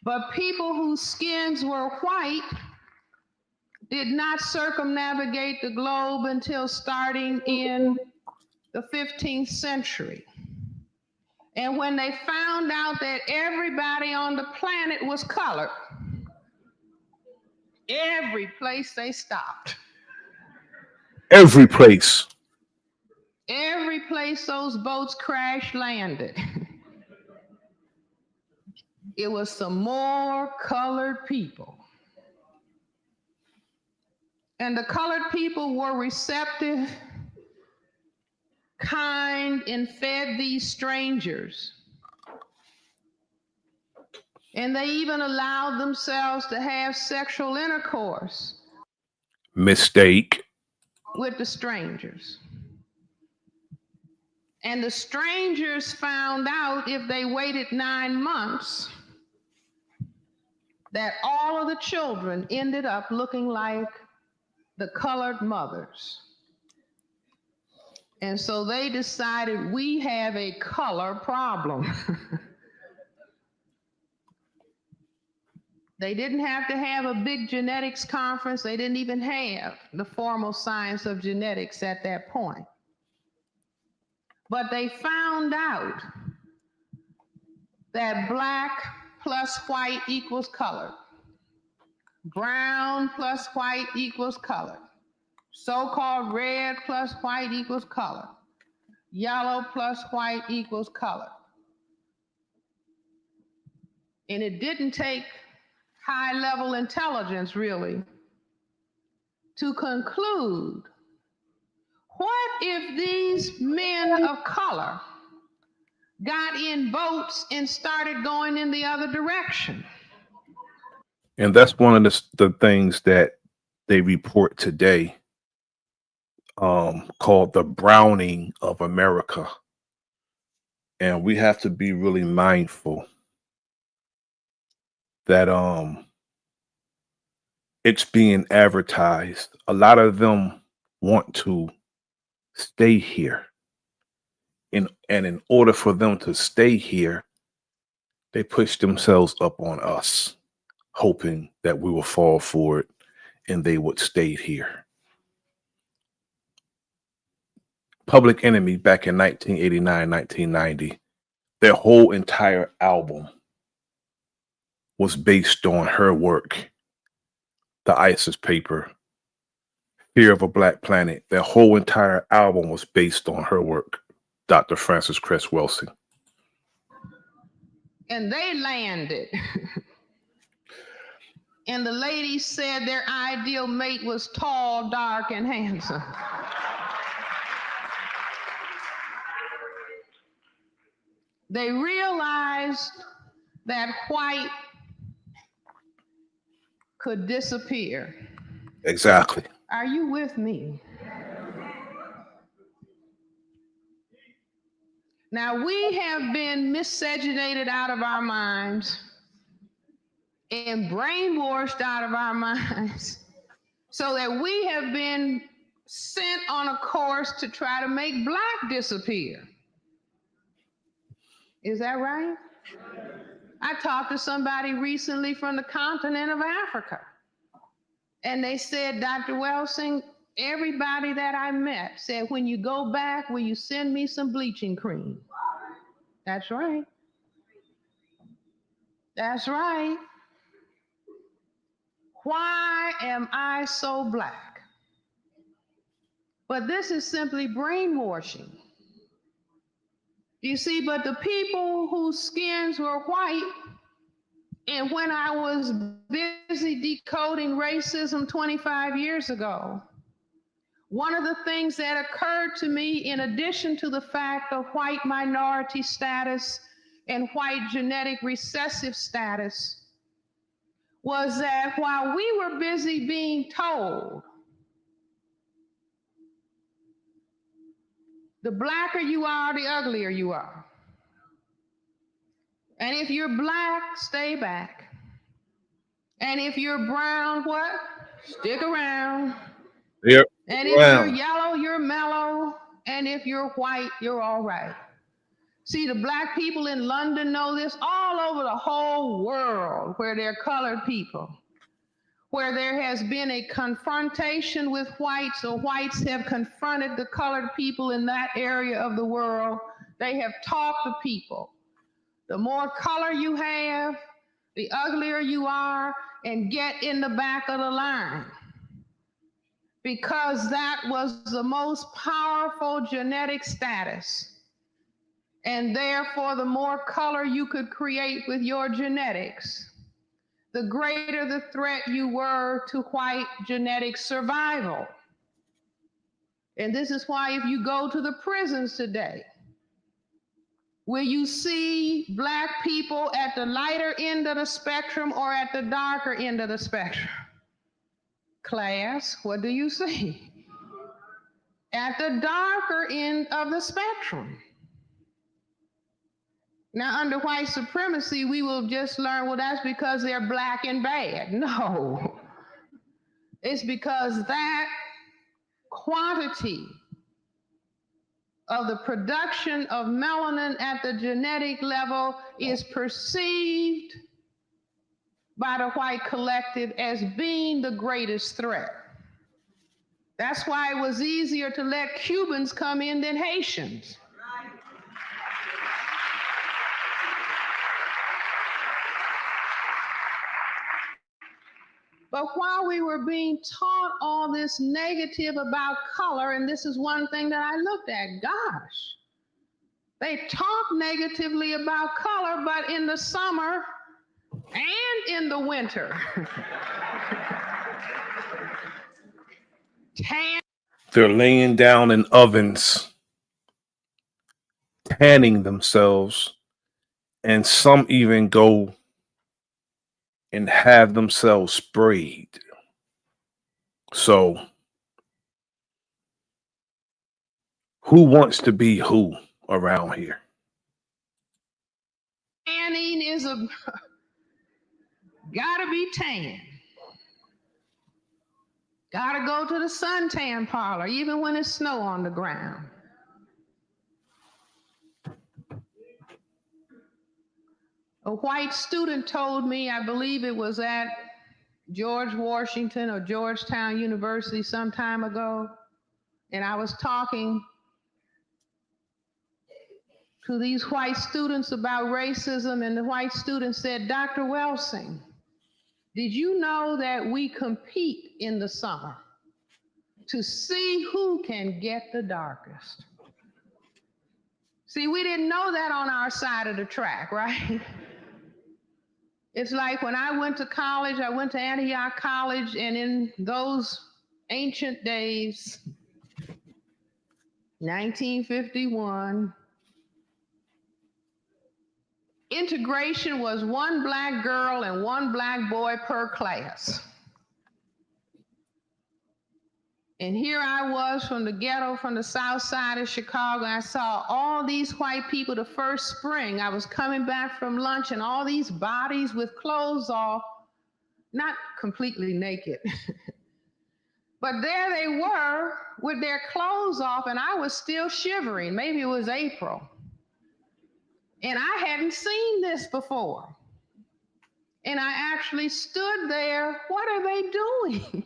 But people whose skins were white did not circumnavigate the globe until starting in the 15th century. And when they found out that everybody on the planet was colored, every place they stopped. Every place. Every place those boats crash landed. It was some more colored people. And the colored people were receptive, kind, and fed these strangers And they even allowed themselves to have sexual intercourse. Mistake. With the strangers. And the strangers found out, if they waited 9 months, that all of the children ended up looking like the colored mothers. And so they decided, we have a color problem. They didn't have to have a big genetics conference. They didn't even have the formal science of genetics at that point. But they found out that black plus white equals colored. Brown plus white equals colored. So-called red plus white equals colored. Yellow plus white equals colored. And it didn't take high-level intelligence, really, to conclude, what if these men of color got in boats and started going in the other direction? And that's one of the things that they report today, called the browning of America. And we have to be really mindful that it's being advertised. A lot of them want to stay here. And in order for them to stay here, they push themselves up on us, hoping that we will fall for it and they would stay here. Public Enemy back in 1989, 1990, their whole entire album was based on her work. The ISIS Paper, Fear of a Black Planet, their whole entire album was based on her work, Dr. Frances Cress Welsing. And they landed. And the ladies said their ideal mate was tall, dark, and handsome. They realized that white could disappear. Exactly. Are you with me? Now, we have been miscegenated out of our minds and brainwashed out of our minds so that we have been sent on a course to try to make black disappear. Is that right? I talked to somebody recently from the continent of Africa, and they said, Dr. Welsing, everybody that I met said, when you go back, will you send me some bleaching cream? That's right. That's right. Why am I so black? But this is simply brainwashing. You see, but the people whose skins were white, and when I was busy decoding racism 25 years ago, one of the things that occurred to me, in addition to the fact of white minority status and white genetic recessive status, was that while we were busy being told, the blacker you are, the uglier you are. And if you're black, stay back. And if you're brown, what? Stick around. Yep. And if you're yellow, you're mellow. And if you're white, you're all right. See, the black people in London know this, all over the whole world where they're colored people, where there has been a confrontation with whites, or whites have confronted the colored people in that area of the world. They have taught the people, the more color you have, the uglier you are, and get in the back of the line. Because that was the most powerful genetic status. And therefore, the more color you could create with your genetics, the greater the threat you were to white genetic survival. And this is why if you go to the prisons today, Will you see Black people at the lighter end of the spectrum or at the darker end of the spectrum? Class, what do you see? At the darker end of the spectrum. Now, under white supremacy, we will just learn, well, that's because they're Black and bad. No. It's because that quantity of the production of melanin at the genetic level is perceived by the white collective as being the greatest threat. That's why it was easier to let Cubans come in than Haitians. But while we were being taught all this negative about color, and this is one thing that I looked at, gosh, they talk negatively about color, but in the summer and in the winter, they're laying down in ovens, tanning themselves, and some even go and have themselves sprayed. So, who wants to be who around here? tanning is gotta be tan. Gotta go to the suntan parlor, even when it's snow on the ground. A white student told me, I believe it was at George Washington or Georgetown University some time ago, and I was talking to these white students about racism, and the white student said, Dr. Welsing, did you know that we compete in the summer to see who can get the darkest? See, we didn't know that on our side of the track, right? It's like when I went to college, I went to Antioch College, and in those ancient days, 1951, integration was one Black girl and one Black boy per class. And here I was from the ghetto, from the south side of Chicago. I saw all these white people the first spring. I was coming back from lunch and all these bodies with clothes off, not completely naked, but there they were with their clothes off, and I was still shivering. Maybe it was April. And I hadn't seen this before. And I actually stood there, what are they doing?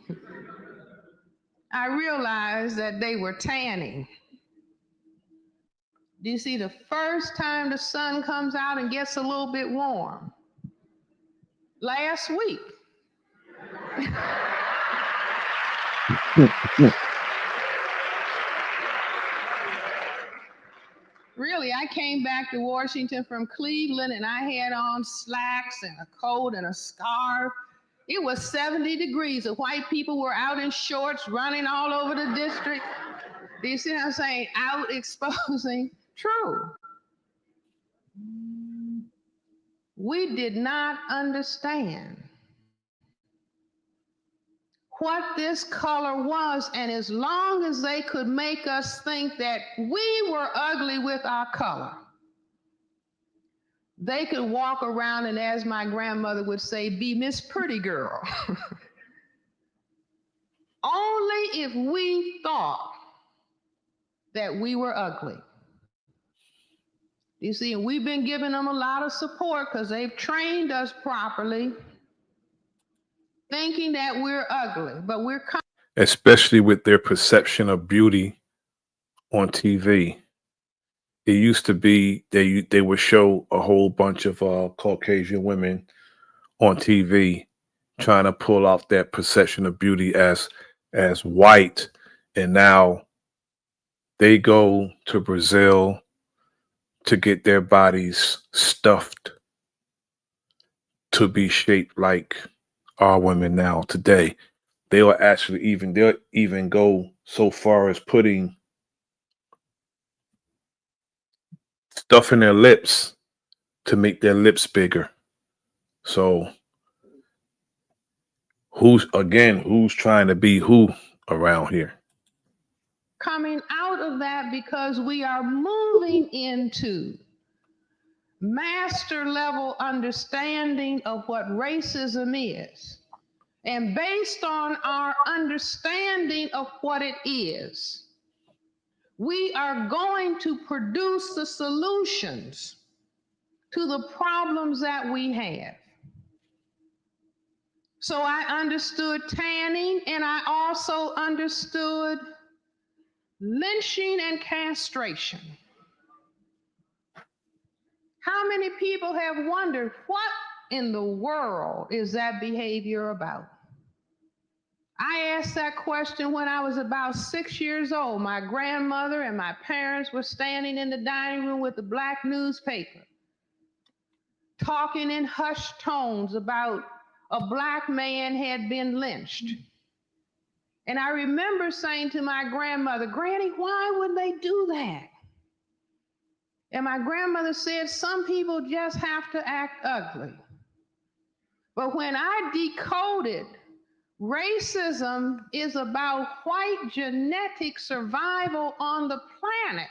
I realized that they were tanning. Do you see, the first time the sun comes out and gets a little bit warm? Last week. Really, I came back to Washington from Cleveland and I had on slacks and a coat and a scarf. It was 70 degrees. The white people were out in shorts running all over the district. Do you see what I'm saying? Out exposing. True. We did not understand what this color was, and as long as they could make us think that we were ugly with our color, they could walk around and, as my grandmother would say, be Miss Pretty Girl. Only if we thought that we were ugly. You see, we've been giving them a lot of support because they've trained us properly, thinking that we're ugly, but we're especially with their perception of beauty on TV. It used to be they would show a whole bunch of Caucasian women on TV trying to pull off that perception of beauty as white, and now they go to Brazil to get their bodies stuffed to be shaped like our women now today. They'll even go so far as putting stuffing their lips to make their lips bigger. So who's trying to be who around here? Coming out of that because we are moving into master level understanding of what racism is. And based on our understanding of what it is, we are going to produce the solutions to the problems that we have. So I understood tanning, and I also understood lynching and castration. How many people have wondered what in the world is that behavior about? I asked that question when I was about 6 years old. My grandmother and my parents were standing in the dining room with the black newspaper, talking in hushed tones about a black man had been lynched. And I remember saying to my grandmother, "Granny, why would they do that?" And my grandmother said, "Some people just have to act ugly." But when I decoded racism is about white genetic survival on the planet,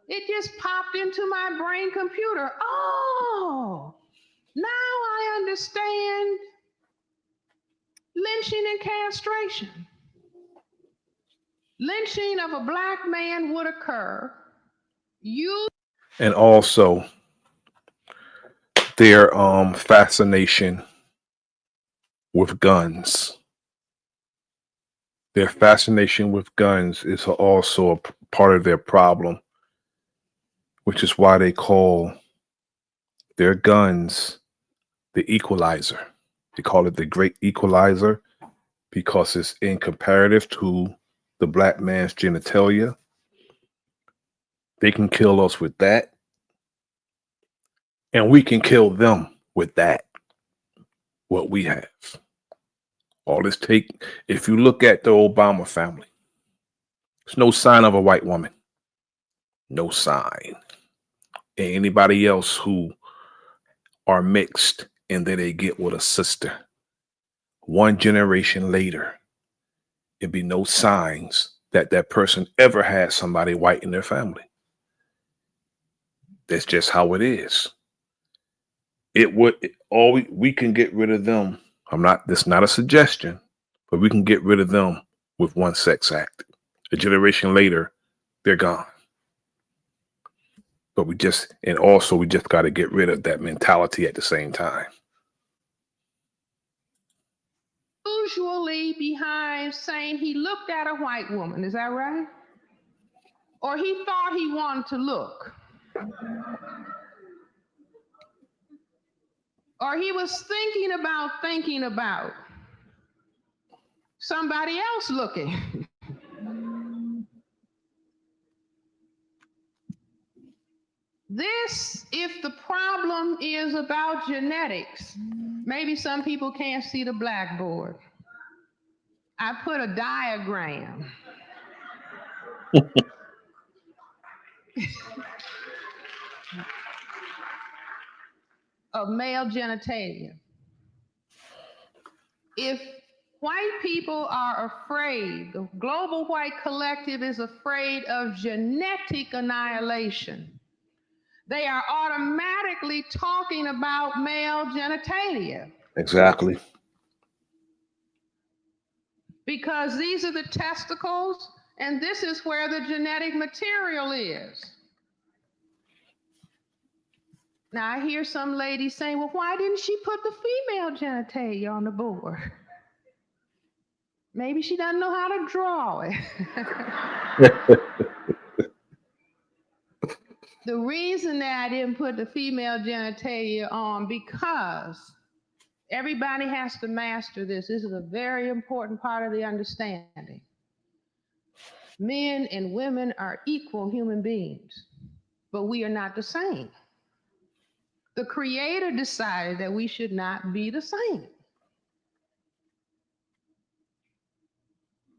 it just popped into my brain computer. Oh, now I understand lynching and castration. Lynching of a black man would occur. And also their fascination with guns. Their fascination with guns is also a part of their problem, which is why they call their guns the equalizer. They call it the great equalizer because it's in comparative to the black man's genitalia. They can kill us with that, and we can kill them with that, what we have. All this take, if you look at the Obama family, there's no sign of a white woman. No sign. And anybody else who are mixed and then they get with a sister, one generation later, it'd be no signs that that person ever had somebody white in their family. That's just how it is. We can get rid of them. That's not a suggestion, but we can get rid of them with one sex act. A generation later, they're gone. But we just got to get rid of that mentality at the same time. Usually behind saying he looked at a white woman, is that right? Or he thought he wanted to look. Or he was thinking about somebody else looking. This, if the problem is about genetics, maybe some people can't see the blackboard. I put a diagram. Of male genitalia. If white people are afraid, the global white collective is afraid of genetic annihilation, they are automatically talking about male genitalia. Exactly. Because these are the testicles, and this is where the genetic material is. Now, I hear some ladies saying, "Well, why didn't she put the female genitalia on the board?" Maybe she doesn't know how to draw it. The reason that I didn't put the female genitalia on, because everybody has to master this. This is a very important part of the understanding. Men and women are equal human beings, but we are not the same. The Creator decided that we should not be the same.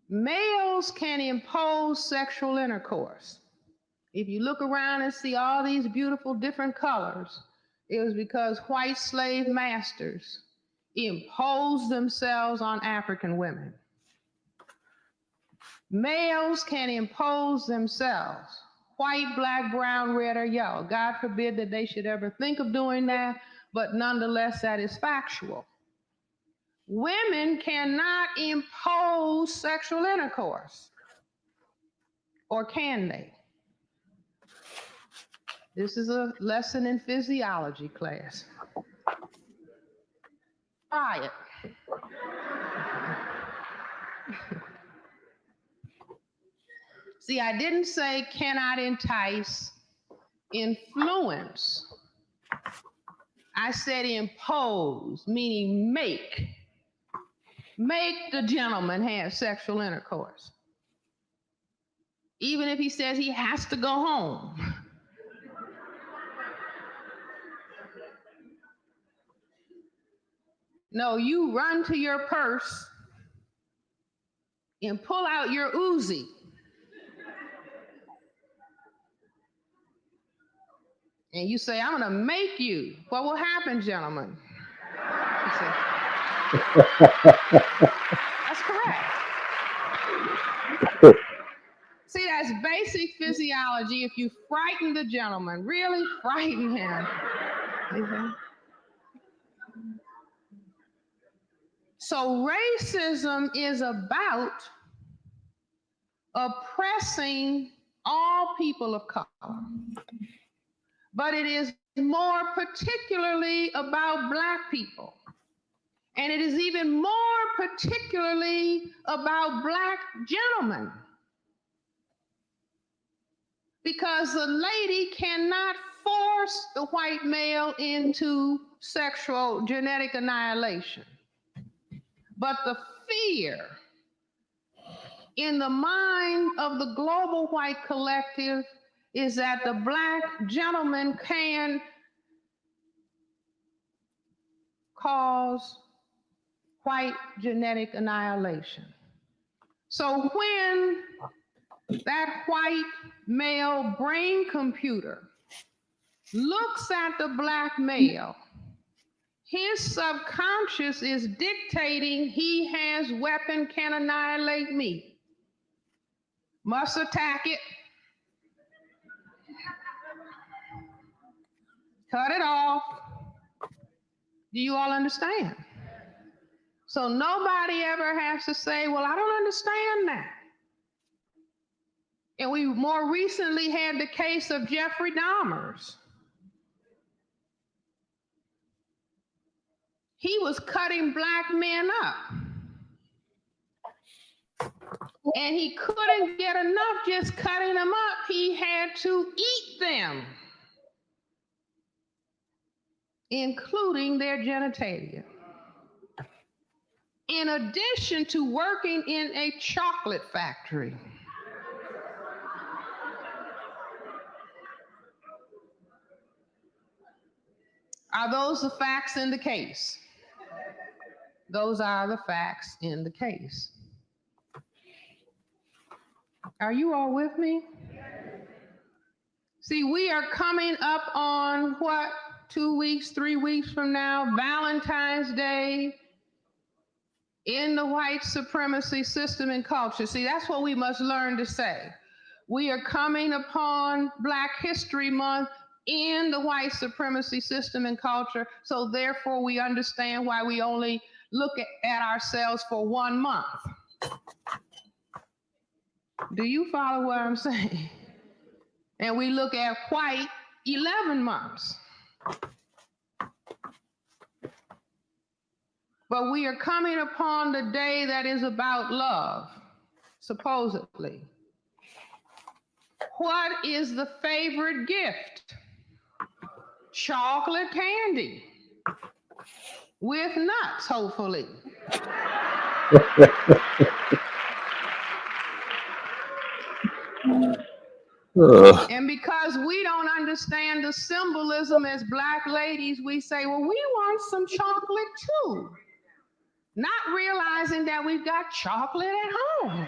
Males can impose sexual intercourse. If you look around and see all these beautiful different colors, it was because white slave masters imposed themselves on African women. Males can impose themselves, white, black, brown, red, or yellow. God forbid that they should ever think of doing that, but nonetheless, that is factual. Women cannot impose sexual intercourse, or can they? This is a lesson in physiology class. Try it. See, I didn't say cannot entice, influence. I said impose, meaning make. Make the gentleman have sexual intercourse. Even if he says he has to go home. No, you run to your purse and pull out your Uzi. And you say, I'm gonna make you. What will happen, gentlemen? That's correct. See, that's basic physiology. If you frighten the gentleman, really frighten him. So racism is about oppressing all people of color. But it is more particularly about Black people. And it is even more particularly about Black gentlemen. Because the lady cannot force the white male into sexual genetic annihilation. But the fear in the mind of the global white collective is that the Black gentleman can cause white genetic annihilation. So when that white male brain computer looks at the Black male, his subconscious is dictating he has weapon, can annihilate me. Must attack it. Cut it off. Do you all understand? So nobody ever has to say, well, I don't understand that. And we more recently had the case of Jeffrey Dahmer's. He was cutting Black men up. And he couldn't get enough just cutting them up. He had to eat them, including their genitalia. In addition to working in a chocolate factory. Are those the facts in the case? Those are the facts in the case. Are you all with me? See, we are coming up on what, 2 weeks, 3 weeks from now, Valentine's Day in the white supremacy system and culture. See, that's what we must learn to say. We are coming upon Black History Month in the white supremacy system and culture, so therefore we understand why we only look at ourselves for 1 month. Do you follow what I'm saying? And we look at white 11 months. But we are coming upon the day that is about love, supposedly. What is the favorite gift? Chocolate candy. With nuts, hopefully. And because we don't understand the symbolism as Black ladies, we say, well, we want some chocolate too. Not realizing that we've got chocolate at home.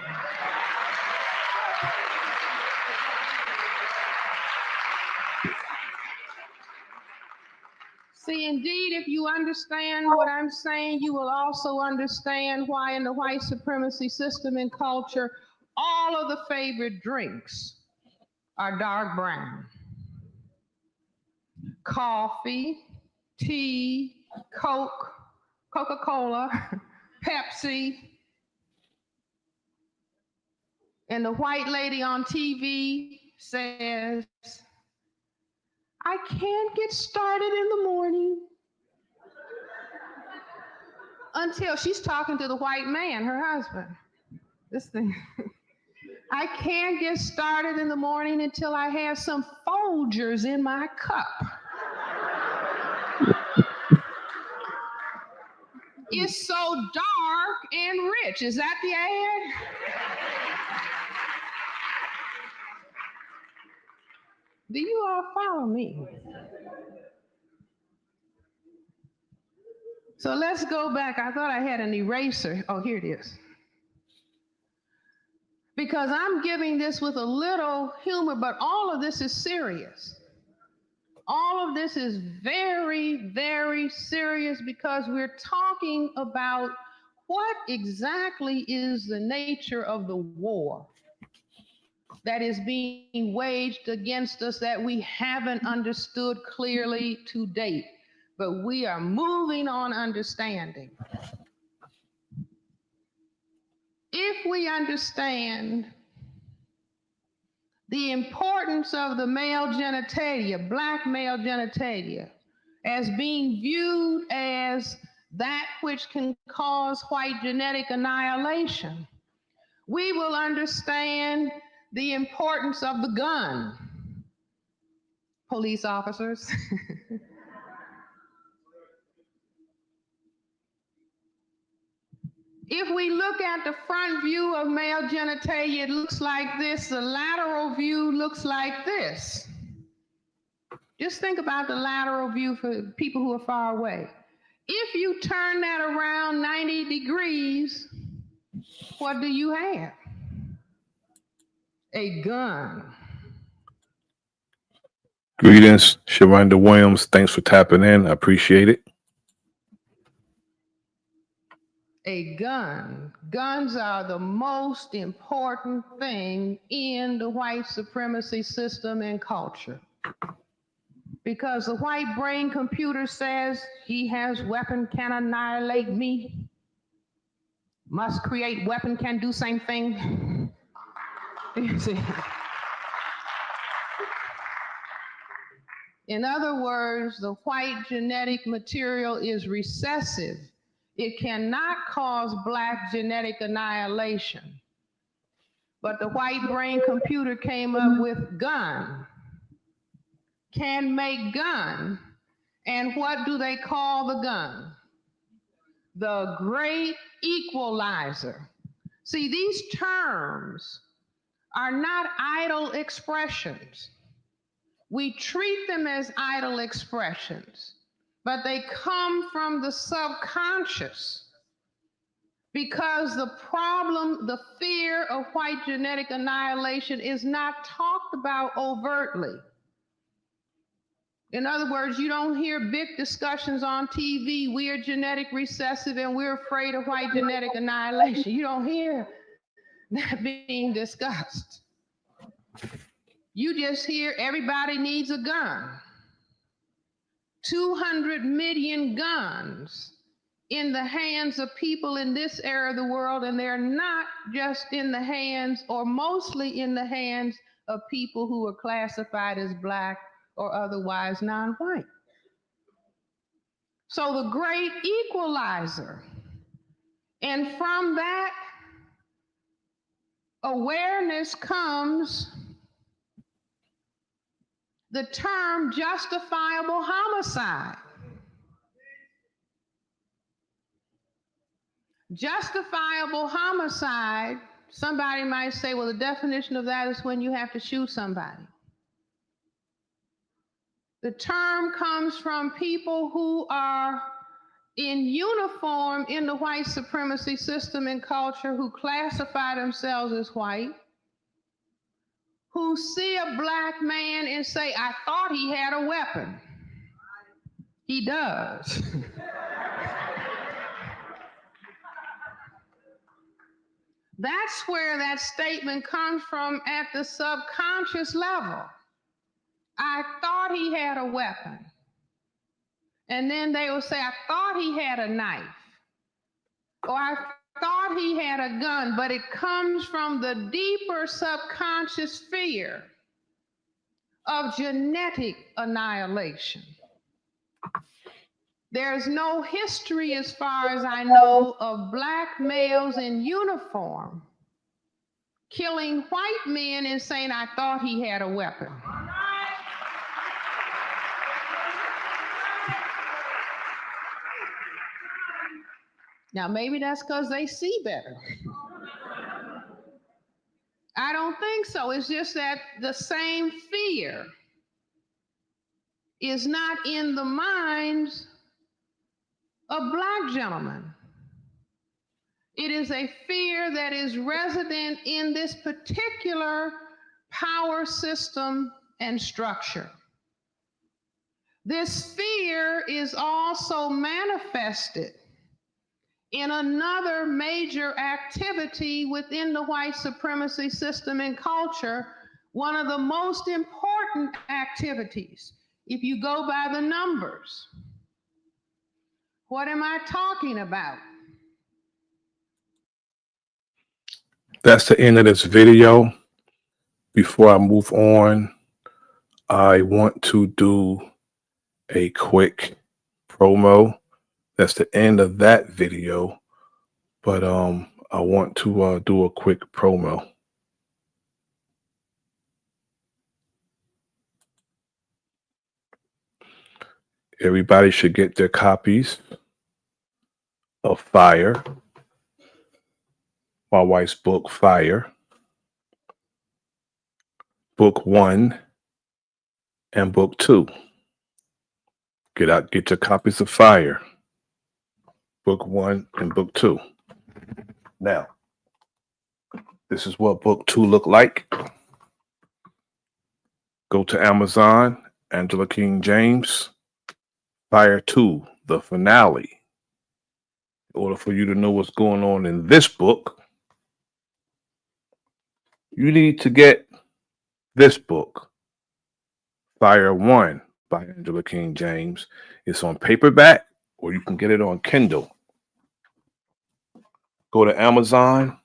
See, indeed, if you understand what I'm saying, you will also understand why in the white supremacy system and culture, all of the favorite drinks are dark brown. Coffee, tea, Coke, Coca-Cola, Pepsi. And the white lady on TV says, I can't get started in the morning until she's talking to the white man, her husband. This thing. I can't get started in the morning until I have some Folgers in my cup. It's so dark and rich. Is that the ad? Do you all follow me? So let's go back. I thought I had an eraser. Oh, here it is. Because I'm giving this with a little humor, but all of this is serious. All of this is very, very serious because we're talking about what exactly is the nature of the war that is being waged against us that we haven't understood clearly to date, but we are moving on understanding. If we understand the importance of the male genitalia, black male genitalia, as being viewed as that which can cause white genetic annihilation, we will understand the importance of the gun. Police officers. If we look at the front view of male genitalia, it looks like this. The lateral view looks like this. Just think about the lateral view for people who are far away. If you turn that around 90 degrees, what do you have? A gun. Greetings, Sharonda Williams. Thanks for tapping in. I appreciate it. A gun. Guns are the most important thing in the white supremacy system and culture. Because the white brain computer says he has weapon, can annihilate me. Must create weapon, can do same thing. You see? In other words, the white genetic material is recessive. It cannot cause black genetic annihilation. But the white brain computer came up with gun, can make gun. And what do they call the gun? The great equalizer. See, these terms are not idle expressions. We treat them as idle expressions, but they come from the subconscious because the problem, the fear of white genetic annihilation is not talked about overtly. In other words, you don't hear big discussions on TV, we are genetic recessive and we're afraid of white genetic annihilation. You don't hear that being discussed. You just hear everybody needs a gun. 200 million guns in the hands of people in this area of the world, and they're not just in the hands or mostly in the hands of people who are classified as black or otherwise non-white. So the great equalizer, and from that awareness comes the term justifiable homicide. Justifiable homicide, somebody might say, well, the definition of that is when you have to shoot somebody. The term comes from people who are in uniform in the white supremacy system and culture, who classify themselves as white, who see a black man and say, I thought he had a weapon. He does. That's where that statement comes from at the subconscious level. I thought he had a weapon. And then they will say, I thought he had a knife. Or I thought he had a gun, but it comes from the deeper subconscious fear of genetic annihilation. There's no history, as far as I know, of black males in uniform killing white men and saying, I thought he had a weapon. Now, maybe that's because they see better. I don't think so. It's just that the same fear is not in the minds of black gentlemen. It is a fear that is resident in this particular power system and structure. This fear is also manifested in another major activity within the white supremacy system and culture, one of the most important activities, if you go by the numbers. What am I talking about? That's the end of this video. Before I move on, I want to do a quick promo. That's the end of that video, but I want to do a quick promo. Everybody should get their copies of Fire, my wife's book, Fire, book 1 and book 2. Get your copies of Fire, book 1 and book 2. Now, this is what book 2 look like. Go to Amazon, Angela King James, Fire 2, the finale. In order for you to know what's going on in this book, you need to get this book, Fire 1 by Angela King James. It's on paperback, or you can get it on Kindle. Go to Amazon,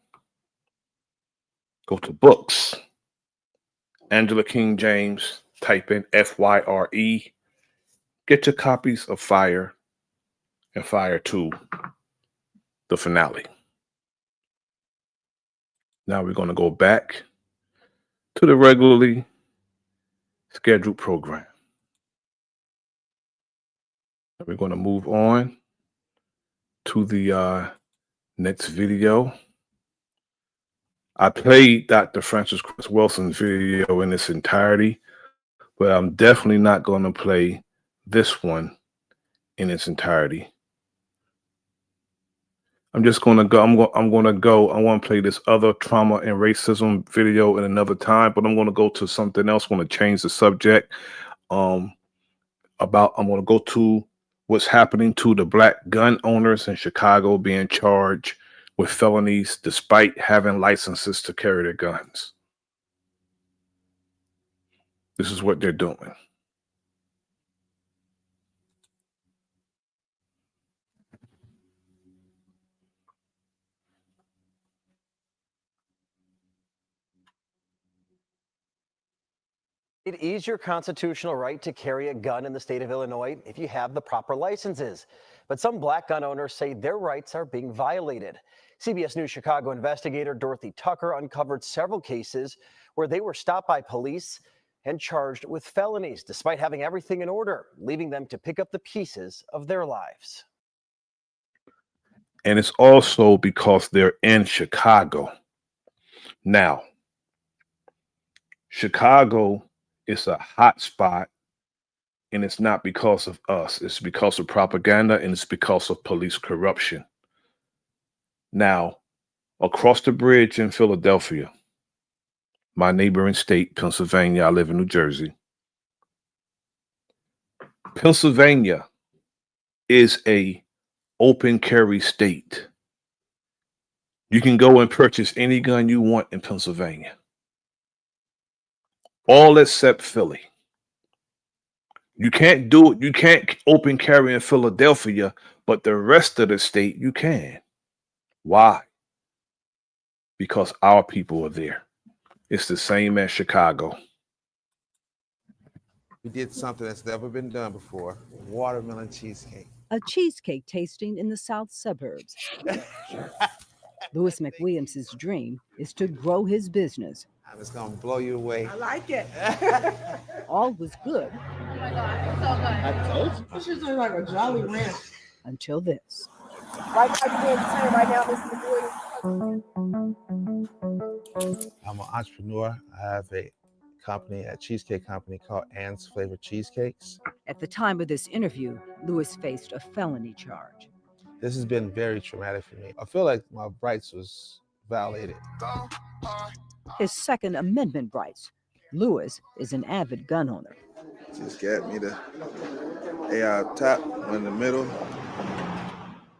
go to books, Angela King James, type in FYRE. Get your copies of Fire and Fire 2, the finale. Now we're going to go back to the regularly scheduled program. We're going to move on to the next video. I played Dr. Francis Chris Wilson's video in its entirety, but I'm definitely not going to play this one in its entirety. I'm just going to go. I want to play this other trauma and racism video in another time, but I'm going to go to something else. I want to change the subject. I'm going to go to what's happening to the black gun owners in Chicago being charged with felonies despite having licenses to carry their guns. This is what they're doing. It is your constitutional right to carry a gun in the state of Illinois if you have the proper licenses. But some black gun owners say their rights are being violated. CBS News Chicago investigator Dorothy Tucker uncovered several cases where they were stopped by police and charged with felonies, despite having everything in order, leaving them to pick up the pieces of their lives. And it's also because they're in Chicago. Now, Chicago is a hot spot, and it's not because of us. It's because of propaganda, and it's because of police corruption. Now, across the bridge in Philadelphia, my neighboring state, Pennsylvania, I live in New Jersey. Pennsylvania is a open carry state. You can go and purchase any gun you want in Pennsylvania. All except Philly. You can't do it. You can't open carry in Philadelphia, but the rest of the state you can. Why? Because our people are there. It's the same as Chicago. We did something that's never been done before, watermelon cheesecake. A cheesecake tasting in the south suburbs. Louis McWilliams' dream is to grow his business. It's going to blow you away. I like it. All was good. Oh my God, it's so good. I told you. This is like a Jolly Ranch. Until this. Right now, Mr. I'm an entrepreneur. I have a company, a cheesecake company called Ann's Flavored Cheesecakes. At the time of this interview, Louis faced a felony charge. This has been very traumatic for me. I feel like my rights was violated. His Second Amendment rights. Louis is an avid gun owner. Just got me the AR top, one in the middle.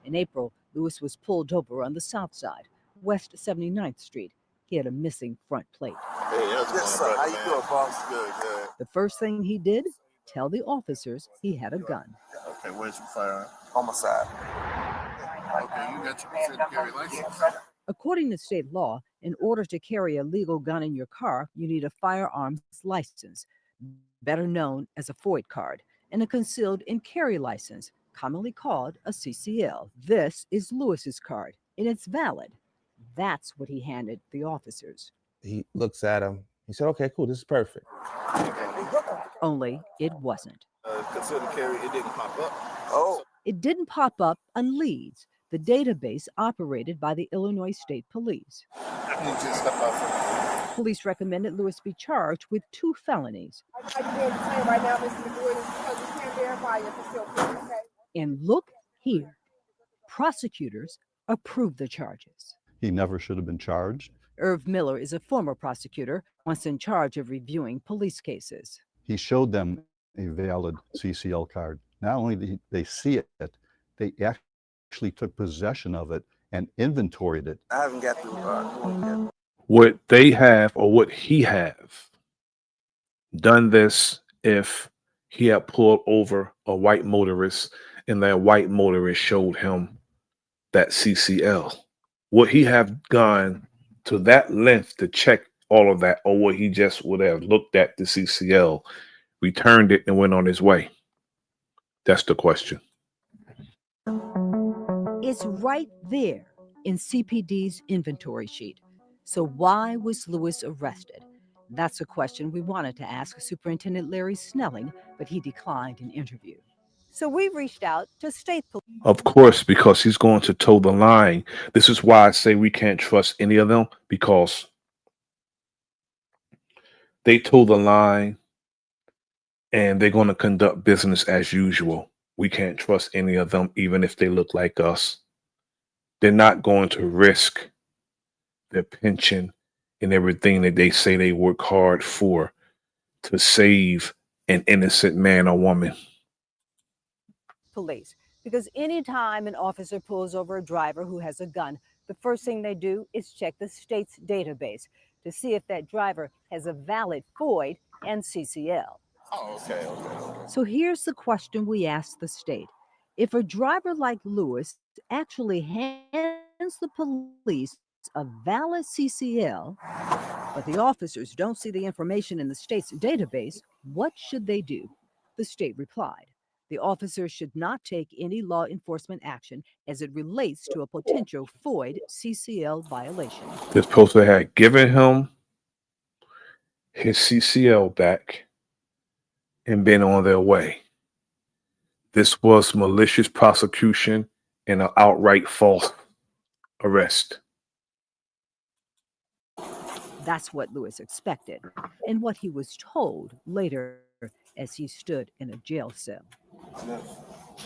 In April, Louis was pulled over on the south side, West 79th Street. He had a missing front plate. Hey, yes, sir. How you doing, boss? Good, good. The first thing he did, tell the officers he had a gun. Okay, where's your firearm? On my side. Okay, you got your concealed carry license? According to state law, in order to carry a legal gun in your car, you need a firearms license, better known as a FOID card, and a concealed and carry license, commonly called a CCL. This is Louis's card, and it's valid. That's what he handed the officers. He looks at him. He said, okay, cool, this is perfect. Only it wasn't. Concealed carry, it didn't pop up. Oh. It didn't pop up on Leeds, the database operated by the Illinois State Police. Police recommended Louis be charged with 2 felonies. Right now, Mr. McWilliams, because we can't verify your concealed carry, okay? And look here, prosecutors approved the charges. He never should have been charged. Irv Miller is a former prosecutor, once in charge of reviewing police cases. He showed them a valid CCL card. Not only did they see it, they actually took possession of it and inventoried it. I haven't got the Would they have, or would he have done this if he had pulled over a white motorist and that white motorist showed him that CCL? Would he have gone to that length to check all of that, or would he just would have looked at the CCL, returned it, and went on his way? That's the question. It's right there in CPD's inventory sheet. So why was Louis arrested? That's a question we wanted to ask Superintendent Larry Snelling, but he declined an interview. So we reached out to state police. Of course, because he's going to toe the line. This is why I say we can't trust any of them, because they toe the line and they're going to conduct business as usual. We can't trust any of them, even if they look like us. They're not going to risk their pension and everything that they say they work hard for to save an innocent man or woman. Police, because anytime an officer pulls over a driver who has a gun, the first thing they do is check the state's database to see if that driver has a valid FOID and CCL. Oh, okay. So here's the question we asked the state. If a driver like Louis actually hands the police a valid CCL, but the officers don't see the information in the state's database, what should they do? The state replied, the officers should not take any law enforcement action as it relates to a potential FOID CCL violation. They're supposed to have given him his CCL back and been on their way. This was malicious prosecution and an outright false arrest. That's what Louis expected and what he was told later as he stood in a jail cell.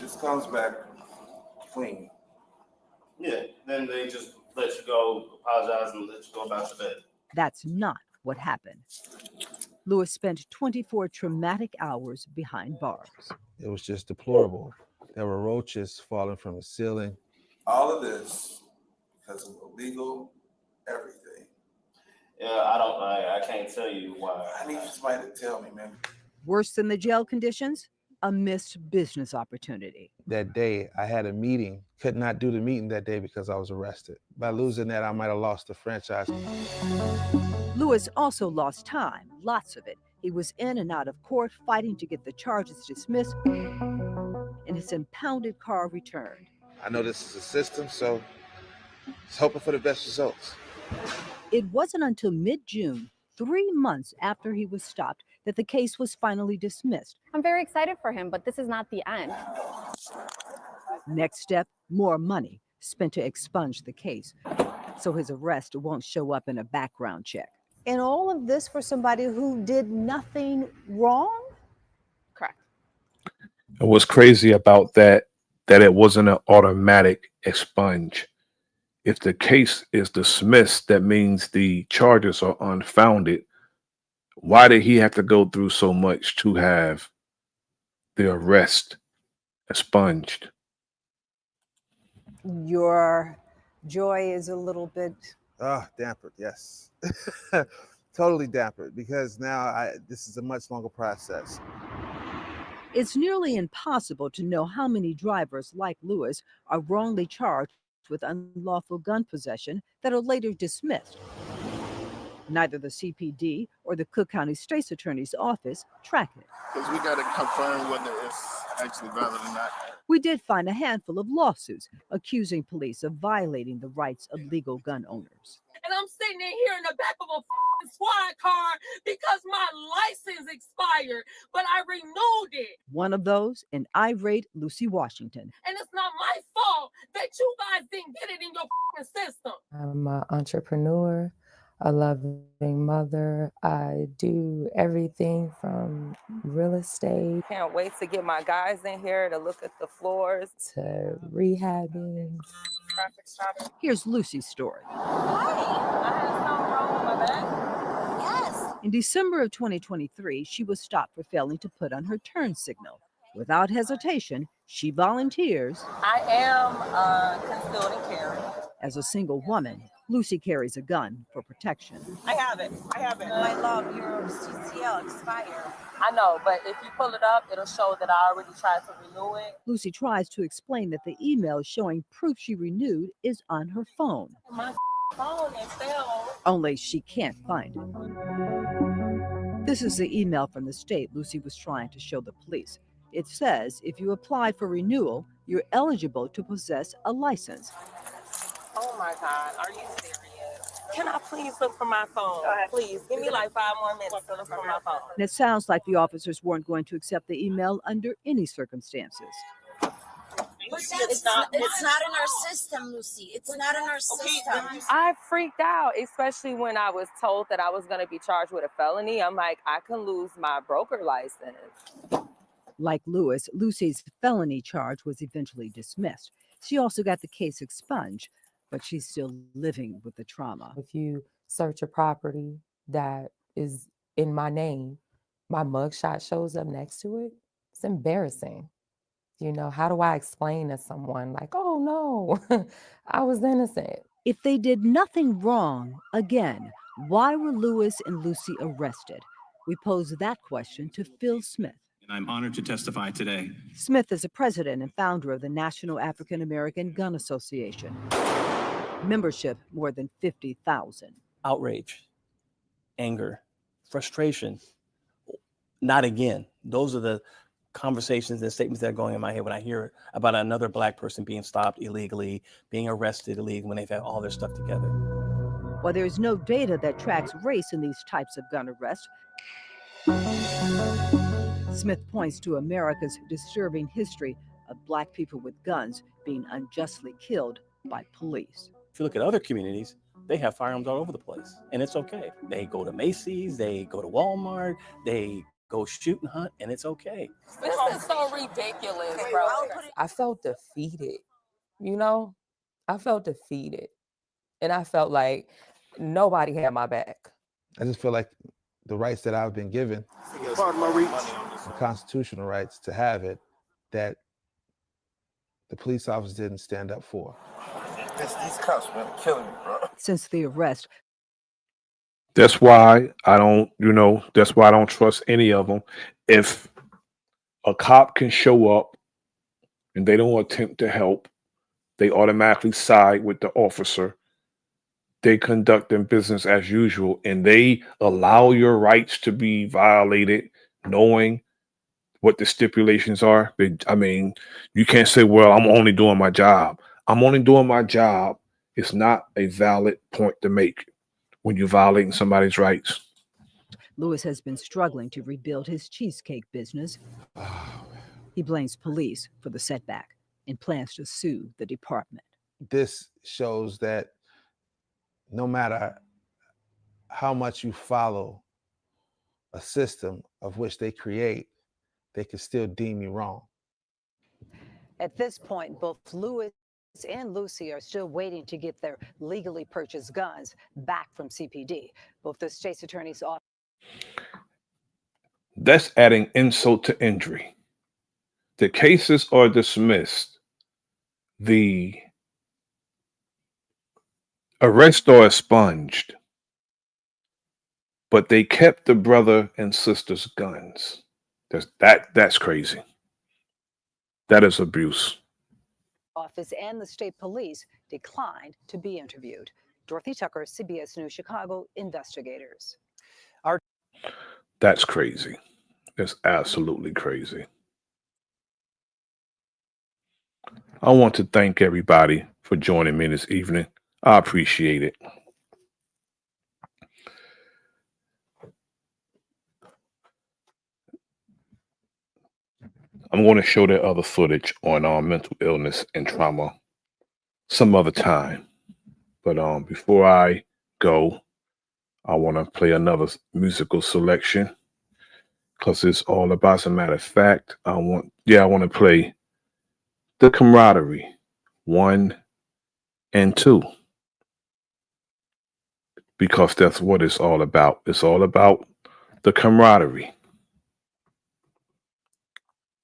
This comes back clean. Yeah, then they just let you go, apologize, and let you go about your day. That's not what happened. Louis spent 24 traumatic hours behind bars. It was just deplorable. There were roaches falling from the ceiling. All of this because of illegal everything. Yeah, I can't tell you why. I need somebody to tell me, man. Worse than the jail conditions, a missed business opportunity. That day, I had a meeting. Could not do the meeting that day because I was arrested. By losing that, I might have lost the franchise. Lewis also lost time, lots of it. He was in and out of court fighting to get the charges dismissed and his impounded car returned. I know this is a system, so just hoping for the best results. It wasn't until mid-June, 3 months after he was stopped, that the case was finally dismissed. I'm very excited for him, but this is not the end. Next step, more money spent to expunge the case, so his arrest won't show up in a background check. And all of this for somebody who did nothing wrong? Correct. And what's crazy about that it wasn't an automatic expunge. If the case is dismissed, that means the charges are unfounded. Why did he have to go through so much to have the arrest expunged? Your joy is a little bit... Dampered, yes. Totally dampered, because now this is a much longer process. It's nearly impossible to know how many drivers like Lewis are wrongly charged with unlawful gun possession that are later dismissed. Neither the CPD or the Cook County State's Attorney's Office track it. Because we got to confirm whether it's actually valid or not. We did find a handful of lawsuits accusing police of violating the rights of legal gun owners. And I'm sitting in here in the back of a squad car because my license expired, but I renewed it. One of those, an irate Lucy Washington. And it's not my fault that you guys didn't get it in your system. I'm an entrepreneur, a loving mother. I do everything from real estate. Can't wait to get my guys in here to look at the floors. To rehabbing. Here's Lucy's story. In December of 2023, she was stopped for failing to put on her turn signal. Without hesitation, she volunteers. I am concealed and carry. As a single woman, Lucy carries a gun for protection. I have it. My love, your CCL expired. I know, but if you pull it up, it'll show that I already tried to renew it. Lucy tries to explain that the email showing proof she renewed is on her phone. My phone is still. Only she can't find it. This is the email from the state Lucy was trying to show the police. It says if you apply for renewal, you're eligible to possess a license. Oh my God, are you serious? Can I please look for my phone? Please, give me like 5 more minutes to look for my phone. And it sounds like the officers weren't going to accept the email under any circumstances. It's not in our system, Lucy. It's not in our system. I freaked out, especially when I was told that I was going to be charged with a felony. I'm like, I can lose my broker license. Like Lewis, Lucy's felony charge was eventually dismissed. She also got the case expunged, but she's still living with the trauma. If you search a property that is in my name, my mugshot shows up next to it. It's embarrassing. You know, how do I explain to someone like, oh no, I was innocent? If they did nothing wrong, again, why were Lewis and Lucy arrested? We posed that question to Phil Smith. And I'm honored to testify today. Smith is a president and founder of the National African American Gun Association. Membership more than 50,000. Outrage, anger, frustration. Not again. Those are the conversations and statements that are going in my head when I hear about another Black person being stopped illegally, being arrested illegally when they've had all their stuff together. While there is no data that tracks race in these types of gun arrests, Smith points to America's disturbing history of Black people with guns being unjustly killed by police. If you look at other communities, they have firearms all over the place, and it's okay. They go to Macy's, they go to Walmart, they go shoot and hunt, and it's okay. This is so ridiculous, bro. I felt defeated, you know? I felt defeated. And I felt like nobody had my back. I just feel like the rights that I've been given, Pardon my reach. the constitutional rights to have it, that the police officer didn't stand up for. These cops, man, are killing me, bro. Since the arrest, That's why I don't, that's why I don't trust any of them. If a cop can show up and they don't attempt to help, they automatically side with the officer. They conduct their business as usual, and they allow your rights to be violated, knowing what the stipulations are. You can't say, well, I'm only doing my job. I'm only doing my job. It's not a valid point to make when you're violating somebody's rights. Lewis has been struggling to rebuild his cheesecake business. He blames police for the setback and plans to sue the department. This shows that no matter how much you follow a system of which they create, they can still deem you wrong. At this point, both Lewis and Lucy are still waiting to get their legally purchased guns back from CPD. Both the state's attorney's office. That's adding insult to injury. The cases are dismissed. The arrests are expunged. But they kept the brother and sister's guns. That's crazy. That is abuse. Office and the state police declined to be interviewed. Dorothy Tucker, CBS News, Chicago, investigators. That's crazy. It's absolutely crazy. I want to thank everybody for joining me this evening. I appreciate it. I'm going to show that other footage on mental illness and trauma some other time. But before I go, I want to play another musical selection because it's all about, as a matter of fact, I want to play The Camaraderie 1 and 2 because that's what it's all about. It's all about the camaraderie.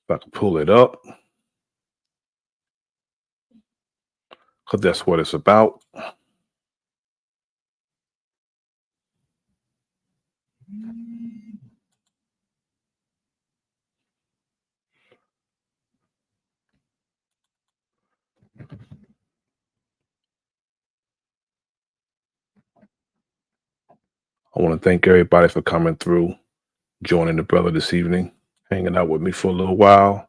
If I can pull it up, because that's what it's about. I want to thank everybody for coming through, joining the brother this evening, hanging out with me for a little while.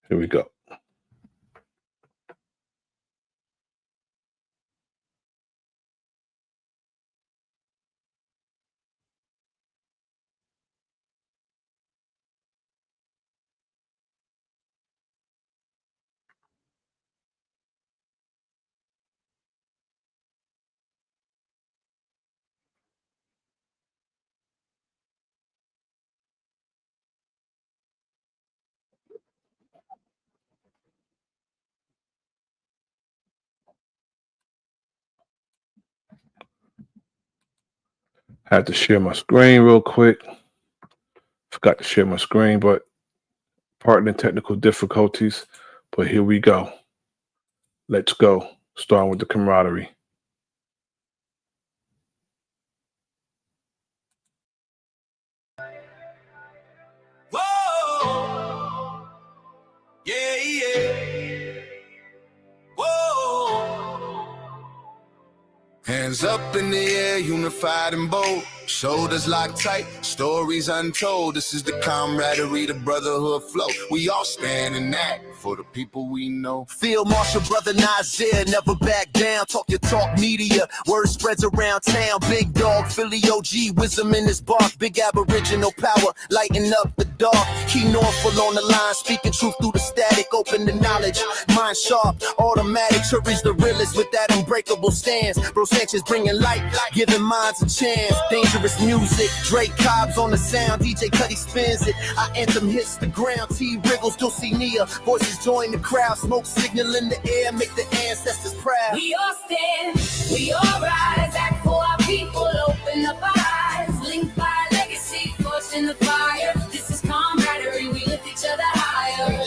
Here we go. Had to share my screen real quick. Forgot to share my screen, but pardon the technical difficulties. But here we go. Let's go. Starting with the camaraderie. Whoa, yeah. Whoa. Hands up in the air, unified and bold. Shoulders locked tight, stories untold. This is the camaraderie, the brotherhood flow. We all stand in that for the people we know. Field Marshal Bro.Nasir, never back down. Talk your talk media, word spreads around town. Big dog, Philly OG, wisdom in his bark. Big aboriginal power, lighting up the dark. Key Norfolk on the line, speaking truth through the static. Open to knowledge, mind sharp, automatic. Sure is the realest with that unbreakable stance. Bro Sanchez bringing light, giving minds a chance. Dangerous music, Drake Cobb's on the sound. DJ Cuddy spins it. Our anthem hits the ground. T wriggles, Dulcinea. Voices join the crowd. Smoke signal in the air, make the ancestors proud. We all stand, we all rise, act for our people, open up our eyes, linked by legacy, forged in the fire. This is camaraderie, we lift each other higher.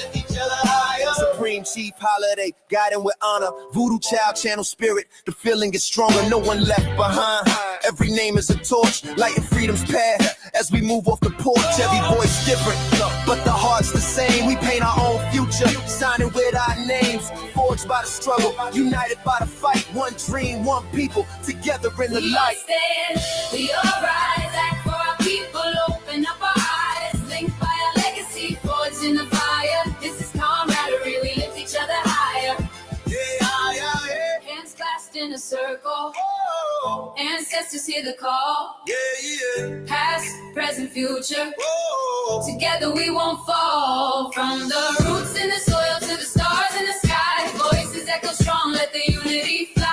Supreme Chief Holiday, guiding with honor. Voodoo Child, channel spirit. The feeling is stronger, no one left behind. Every name is a torch, lighting freedom's path. As we move off the porch, every voice different, but the heart's the same. We paint our own future, signing with our names. Forged by the struggle, united by the fight. One dream, one people, together in the light. We all stand, we all rise, act for our people, open up our eyes, linked by our legacy, forged in the fire. This is camaraderie, we lift each other higher. Hands clasped in a circle, ancestors hear the call. Past, present, future, together we won't fall. From the roots in the soil to the stars in the sky, voices echo strong, let the unity fly.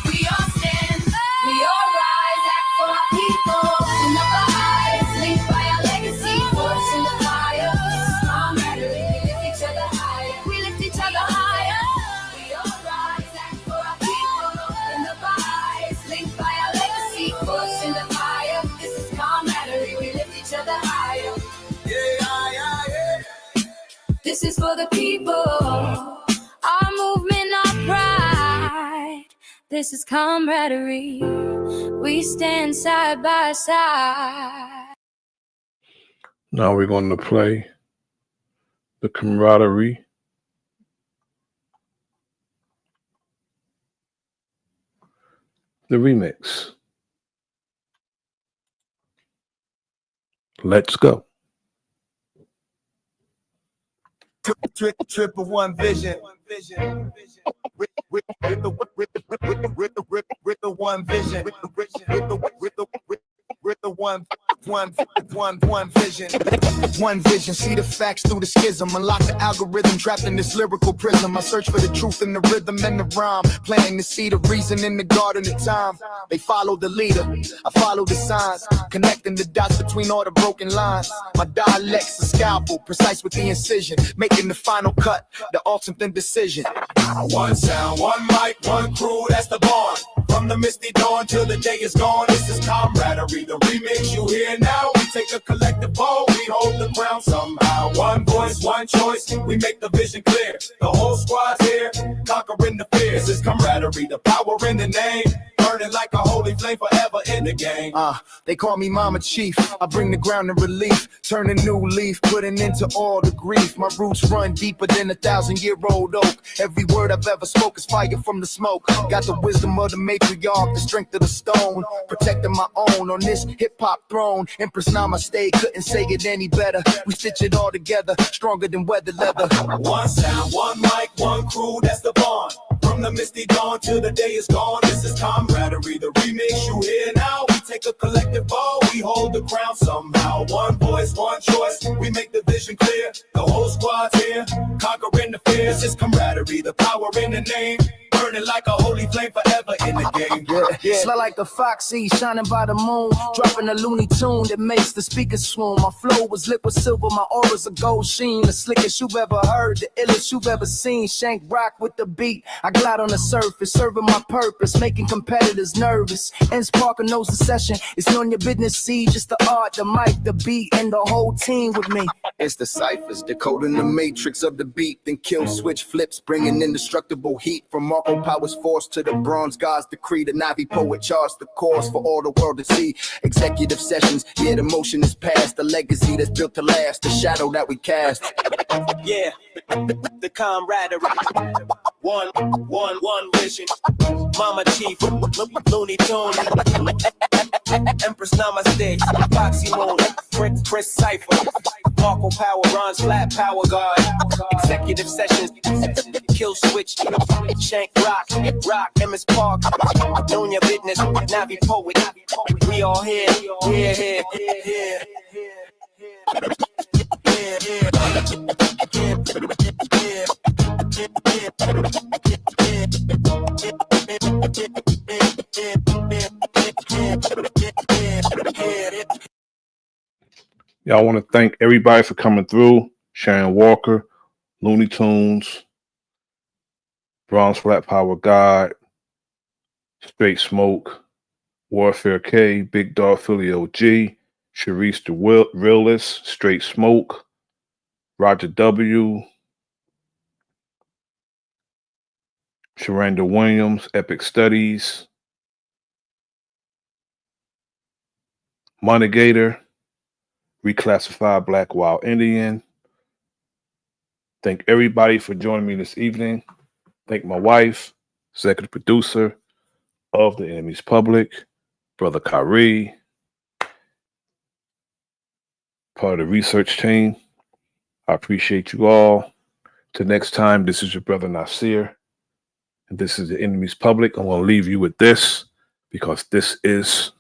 We all stand, we all rise, act for our people, open up our eyes, linked by our legacy, forged in the fire. This is camaraderie, we lift each other higher, we lift each other higher. We all rise, act for our people, open up our eyes, linked by our legacy, forged in the fire. This is camaraderie, we lift each other higher. This is for the people, our movement, our pride. This is camaraderie, we stand side by side. Now we're going to play the camaraderie. The remix. Let's go. Triple one vision. With the one vision. With the one vision. One vision, see the facts through the schism. Unlock the algorithm trapped in this lyrical prism. I search for the truth in the rhythm and the rhyme. Planting to see the reason in the garden of time. They follow the leader, I follow the signs. Connecting the dots between all the broken lines. My dialect's a scalpel, precise with the incision. Making the final cut, the ultimate decision. One sound, one mic, one crew, that's the bond. From the misty dawn till the day is gone, this is camaraderie. The remix you hear now, we take a collective bow, we hold the ground somehow. One voice, one choice, we make the vision clear. The whole squad's here, conquering the fears. This is camaraderie, the power in the name. Burning like a holy flame forever in the game. They call me Mama Chief. I bring the ground to relief, turn a new leaf, putting into all the grief. My roots run deeper than 1,000-year-old oak. Every word I've ever spoke is fire from the smoke. Got the wisdom of the matriarch, the strength of the stone, protecting my own on this hip-hop throne. Empress Namaste, couldn't say it any better. We stitch it all together, stronger than weather leather. One sound, one mic, one crew, that's the bond. From the misty dawn till the day is gone, this is camaraderie. The remix you hear now, we take a collective bow, we hold the crown somehow. One voice, one choice, we make the vision clear. The whole squad's here, conquering the fears. This is camaraderie, the power in the name. Burning like a holy flame forever in the game. Smell like a foxy shining by the moon, dropping a loony tune that makes the speakers swoon. My flow was lit with silver, my aura's a gold sheen. The slickest you've ever heard, the illest you've ever seen. Shank rock with the beat, I glide on the surface, serving my purpose, making competitors nervous. Ends Parker knows the session, it's on your business, see, just the art, the mic, the beat, and the whole team with me. It's the ciphers, decoding the matrix of the beat, then kill switch flips, bringing indestructible heat from Marco Power's force to the bronze God's decree. The Navi poet charts the course for all the world to see. Executive sessions, yeah, the motion is past. The legacy that's built to last, the shadow that we cast. Yeah, the camaraderie. One vision. Mama Chief, Looney Tune, Empress Namaste, Foxy Moon, Prince Cypher, Marco Power, Ron's Flat Power Guard, Executive Sessions, Kill Switch, Shank Rock, MS Park, Doing Your Business, Navi Poet, we we all here. Here. Yeah, I want to thank everybody for coming through. Sharon Walker, Looney Tunes, Bronze Flat Power God, Straight Smoke, Warfare K, Big Dog Philly OG, Sharice the Realist, Straight Smoke, Roger W, Sharanda Williams, Epic Studies, Monegator, Reclassified Black Wild Indian. Thank everybody for joining me this evening. Thank my wife, executive producer of The Enemy's Public, Brother Kyrie, part of the research team. I appreciate you all. Till next time, this is your brother Nasir, and this is The Enemy's Public. I'm going to leave you with this because this is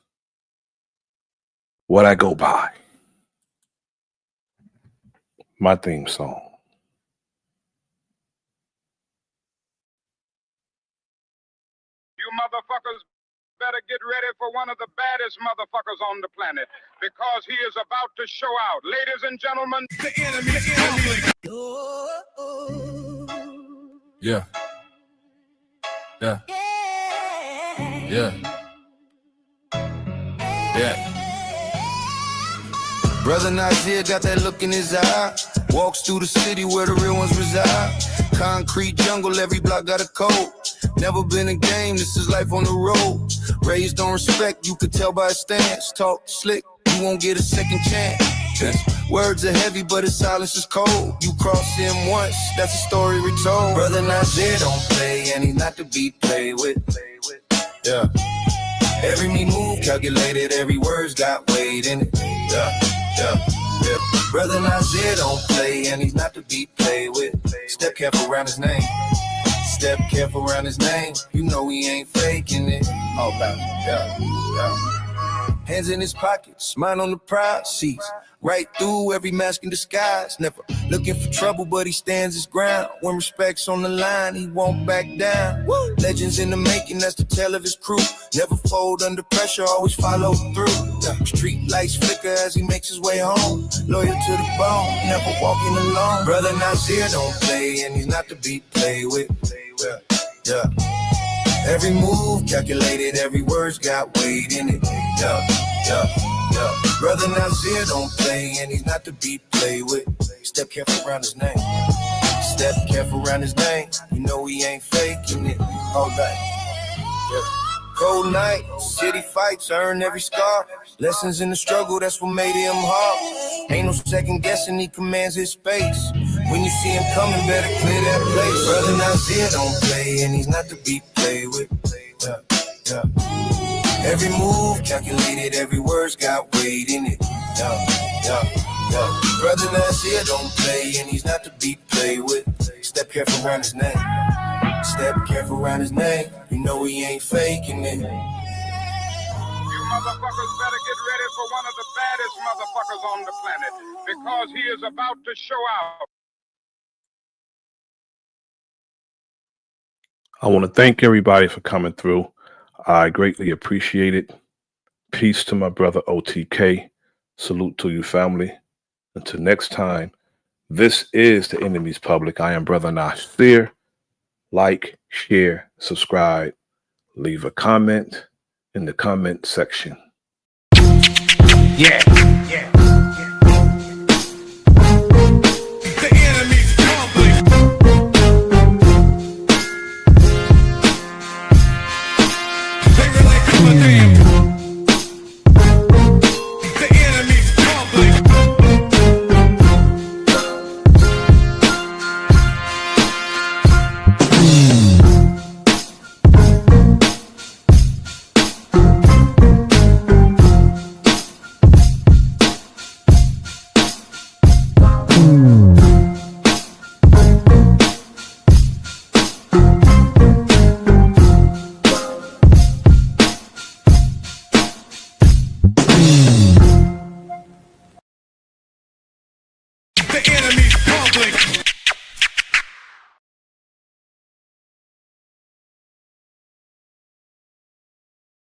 what I go by. My theme song. You motherfuckers better get ready for one of the baddest motherfuckers on the planet because he is about to show out. Ladies and gentlemen, the enemy. Yeah. Brother Nasir got that look in his eye. Walks through the city where the real ones reside. Concrete jungle, every block got a code. Never been a game, this is life on the road. Raised on respect, you could tell by his stance. Talk slick, you won't get a second chance. Words are heavy, but his silence is cold. You cross him once, that's a story retold. Brother Nasir don't play, and he's not to be played with. Yeah. Every me move calculated, every word's got weight in it. Yeah. Brother Nasir don't play, and he's not to be played with. Step careful around his name. Step careful around his name. You know he ain't faking it. All about it. Yeah. Hands in his pockets, mind on the prize seats. Right through every mask in disguise. Never looking for trouble, but he stands his ground. When respect's on the line, he won't back down. Woo! Legends in the making, that's the tale of his crew. Never fold under pressure, always follow through. Street lights flicker as he makes his way home. Loyal to the bone, never walking alone. Brother Nasir don't play, and he's not to be played with. Yeah. Every move calculated, every word's got weight in it. Yeah. Brother Nasir don't play, and he's not to be played with. Step careful around his name. Step careful around his name. You know he ain't faking it. All right. Yeah. Cold night, city fights, earn every scar. Lessons in the struggle, that's what made him hard. Ain't no second guessing, he commands his space. When you see him coming, better clear that place. Brother Nasir don't play, and he's not to be played with. Yeah. Every move calculated, every word's got weight in it. Yeah. Brother Nasir don't play, and he's not to be played with. Step careful around his name. Step careful around his name. You know he ain't faking it. You motherfuckers better get ready for one of the baddest motherfuckers on the planet because he is about to show out. I want to thank everybody for coming through. I greatly appreciate it. Peace to my brother OTK. Salute to you, family. Until next time, this is The Enemy's Public. I am Brother Nasir. Like, share, subscribe. Leave a comment in the comment section. Yeah. The enemy's public. They really come a damn